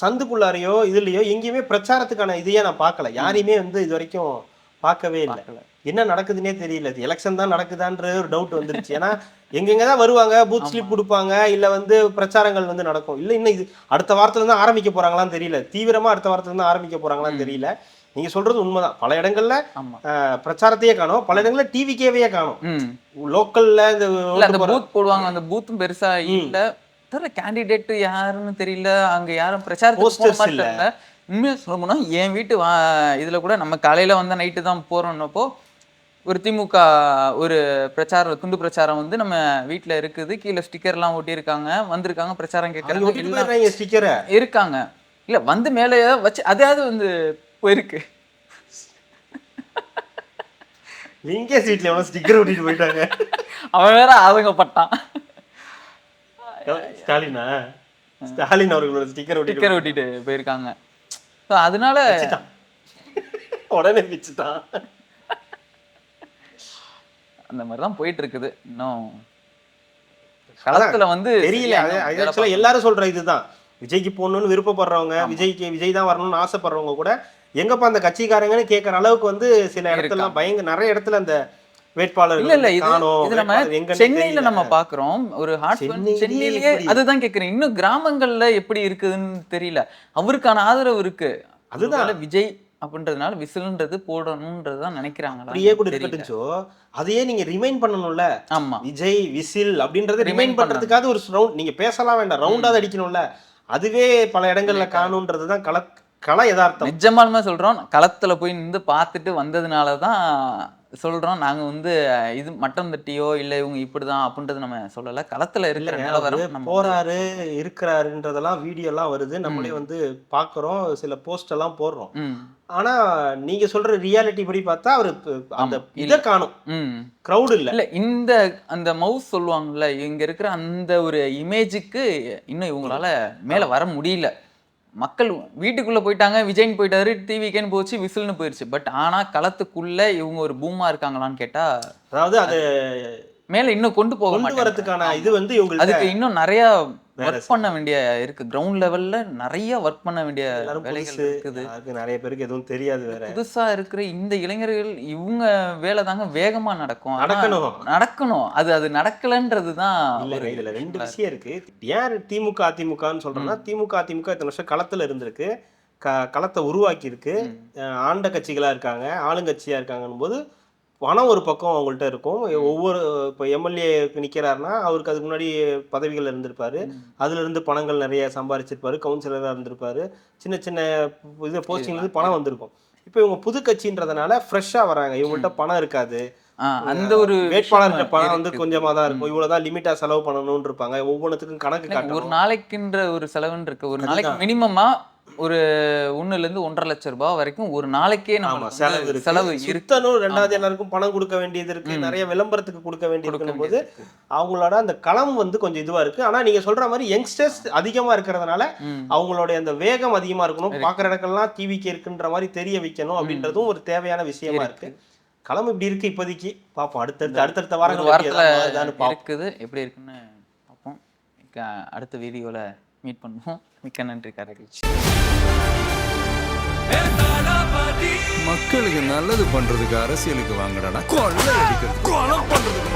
சந்துக்குள்ளாரையோ இதுலயோ எங்கேயுமே பிரச்சாரத்துக்கான இதையே நான் பார்க்கல. யாரையுமே வந்து இது வரைக்கும் பார்க்கவே இல்லை. என்ன நடக்குதுன்னே தெரியல. எலெக்ஷன் தான் நடக்குதான்ற ஒரு டவுட் வந்துருச்சு. ஏன்னா எங்கெங்கதான் வருவாங்க, பூத் ஸ்லிப் கொடுப்பாங்க, இல்ல வந்து பிரச்சாரங்கள் வந்து நடக்கும். இல்ல இன்னும் இது அடுத்த வாரத்துல இருந்து ஆரம்பிக்க போறாங்களான்னு தெரியல. தீவிரமா அடுத்த வாரத்துல இருந்து ஆரம்பிக்க போறாங்களான்னு தெரியல. நீங்க சொல்றது உண்மைதான். பல இடங்கள்ல பிரச்சாரத்தையே காணும், பல இடங்கள்ல டிவிக்கேவே காணும். லோக்கல்ல இந்த பூத் போடுவாங்க, அந்த பூத்தும் பெருசா இல்ல. கேண்டிடேட் யாருன்னு தெரியல, அங்க யாரும் பிரச்சாரத்துக்கு இல்ல. உண்மையா சொல்லணும்னா என் வீட்டு இதுல கூட நம்ம காலையில வந்த நைட்டு தான் போறோம்னப்போ ஒரு திமுக ஒரு பிரச்சாரம், துண்டு பிரச்சாரம் வந்து நம்ம வீட்டுல இருக்குது. கீழே ஸ்டிக்கர் எல்லாம் ஒட்டி இருக்காங்க, வந்திருக்காங்க, பிரச்சாரம் கேட்கறாங்க இருக்காங்க. இல்ல வந்து மேலே வச்சு அதையாவது வந்து போயிருக்கு. லிங்கே சீட்ல எவ்வளவு ஸ்டிக்கர் ஒட்டிட்டு போயிட்டாங்க. அவன் வேற ஆதங்கப்பட்டான். ஸ்டாலின் அவர்களோட ஸ்டிக்கர் ஒட்டிட்டு போயிருக்காங்க. அதனால உடனே பிச்சுட்டான். அந்த மாதிரிதான் போயிட்டு இருக்குது. இன்னும் களத்துல வந்து தெரியல. ஆக்சுவலா எல்லாரும் சொல்ற இதுதான், விஜய்க்கு போகணும்னு விருப்பப்படுறவங்க, விஜய் தான் வரணும்னு ஆசைப்படுறவங்க கூட எங்கப்பா அந்த கட்சிக்காரங்கன்னு கேட்கற அளவுக்கு வந்து சில இடத்துல நிறைய இடத்துல அந்த வேட்பாளர் இல்ல காணோம், இது நம்ம வேட்பாளர் எங்கன்னு சென்னையில தெரியல. நம்ம பாக்குறோம் ஒரு சென்னையிலேயே சென்னையிலேயே எப்படி? அதுதான் கேக்குறேன். இன்னும் கிராமங்கள்ல எப்படி இருக்குதுன்னு தெரியல. அவருக்கான ஆதரவு இருக்கு. அதுதான். ஒருவேளை விஜய் அப்படின்றதுனால விசில்ன்றது போடணும்ன்றதுதான் நினைக்கிறாங்களா? அப்படியே கூட தெரியல. இருக்கட்டும்ச்சோ, அதையே நீங்க ரிமைண்ட் பண்ணணும்ல. ஆமா. விஜய் விசில் அப்படின்றத Remind ரிமைண்ட் பண்றதுக்காக ஒரு ரவுண்ட் நீங்க பேசலாம் வேண்டாம், ரவுண்டாவது அடிக்கணும்ல. அதுவே பல இடங்கள்ல காணுன்றதுதான் கள யதார்த்தம். நிஜமாலுமே சொல்றோம். களத்துல போய் நின்று பார்த்துட்டு வந்ததுனாலதான் சொல்றோம். நாங்க வந்து இது மட்டம் தட்டியோ இல்ல இவங்க இப்படிதான் அப்படின்றது நம்ம சொல்லல. களத்துல இருக்கிற நிலவரம் நம்ம போறாரு இருக்கிறாருன்றதெல்லாம் வீடியோ எல்லாம் வருது, நம்மளே வந்து பாக்குறோம், சில போஸ்ட் எல்லாம் போடுறோம். ஆனா நீங்க சொல்ற ரியாலிட்டி படி பார்த்தா அவரு அந்த இத காணும், கிரவுட் இல்ல. இல்ல அந்த மவுஸ் சொல்லுவாங்கல்ல, இங்க இருக்கிற அந்த ஒரு இமேஜுக்கு இன்னும் இவங்களால மேல வர முடியல. மக்கள் வீட்டுக்குள்ள போயிட்டாங்க, விஜய்னு போயிட்டாரு, டிவிக்கேன்னு போச்சு, விசில்னு போயிருச்சு. பட் ஆனா களத்துக்குள்ள இவங்க ஒரு பூமா இருக்காங்களான்னு கேட்டா, அதாவது அது மேல இன்னும் கொண்டு வரதுக்கான இது வந்து இவங்களுக்கு அதுக்கு இன்னும் நிறைய ஒர்க் பண்ண வேண்டிய இருக்கு. கிரவுண்ட் லெவல்ல நிறைய ஒர்க் பண்ண வேண்டிய வேலைகள் இருக்குது. நிறைய பேருக்கு எதுவும் தெரியாது. வேற புதுசா இருக்கிற இந்த இளைஞர்கள் இவங்க வேலை தாங்க வேகமா நடக்கும், நடக்கணும். அது நடக்கலன்றதுதான். இதுல ரெண்டு விஷயம் இருக்கு. ஏன் திமுக அதிமுகன்னு சொல்றேன்னா, திமுக அதிமுக இத்தனை வருஷம் களத்துல இருந்திருக்கு, களத்தை உருவாக்கி இருக்கு, ஆண்ட கட்சிகளா இருக்காங்க, ஆளுங்கட்சியா இருக்காங்கன்னு போது பணம் ஒரு பக்கம் அவங்கள்ட்ட இருக்கும். ஒவ்வொரு இப்போ எம்எல்ஏ நிற்கிறாருன்னா அவருக்கு அதுக்கு முன்னாடி பதவிகள் இருந்திருப்பாரு, அதுல இருந்து பணங்கள் நிறைய சம்பாதிச்சிருப்பாரு, கவுன்சிலராக இருந்திருப்பாரு, சின்ன சின்ன இது போஸ்டிங்லேருந்து பணம் வந்திருக்கும். இப்போ இவங்க புது கட்சின்றதுனால ஃப்ரெஷ்ஷாக வராங்க, இவங்கள்ட்ட பணம் இருக்காது. அந்த ஒரு வேட்பாளர்கிட்ட பணம் வந்து கொஞ்சமா தான் இருக்கும், இவ்வளவுதான் லிமிட்டா செலவு பண்ணணும்னு இருப்பாங்க, ஒவ்வொன்றுத்துக்கும் கணக்கு காட்டணும். ஒரு நாளைக்குன்ற ஒரு செலவுன்னு இருக்கு. ஒரு நாளைக்கு மினிமமா ஒரு 1 ல இருந்து 1.5 லட்சம் ரூபாய் வரைக்கும் ஒரு நாளைக்கே நம்ம செலவு இருக்கணும். ரெண்டாவது எல்லாருக்கும் பணம் கொடுக்க வேண்டியது இருக்கு, நிறைய விளம்பரத்துக்கு கொடுக்க வேண்டியது போது அவங்களோட அந்த களம் வந்து கொஞ்சம் இதுவா இருக்கு. ஆனா நீங்க சொல்ற மாதிரி யங்ஸ்டர்ஸ் அதிகமா இருக்கிறதுனால அவங்களுடைய அந்த வேகம் அதிகமா இருக்கணும், பாக்குற இடங்கள்லாம் டிவிக்கு இருக்குன்ற மாதிரி தெரிய வைக்கணும் அப்படின்றதும் ஒரு தேவையான விஷயமா இருக்கு. களம் இப்படி இருக்கு இப்போதைக்கு. பார்ப்போம் அடுத்தடுத்த வாரத்துல இருக்குது எப்படி இருக்குன்னு பார்ப்போம். அடுத்த வீடியோல மீட் பண்ணுவோம். மிக்க நன்றி காரகிச். மக்களுக்கு நல்லது பண்றதுக்கு அரசியலுக்கு வாங்கடா, கொள்ளை அடிக்கிறது, கொலை பண்றதுக்கு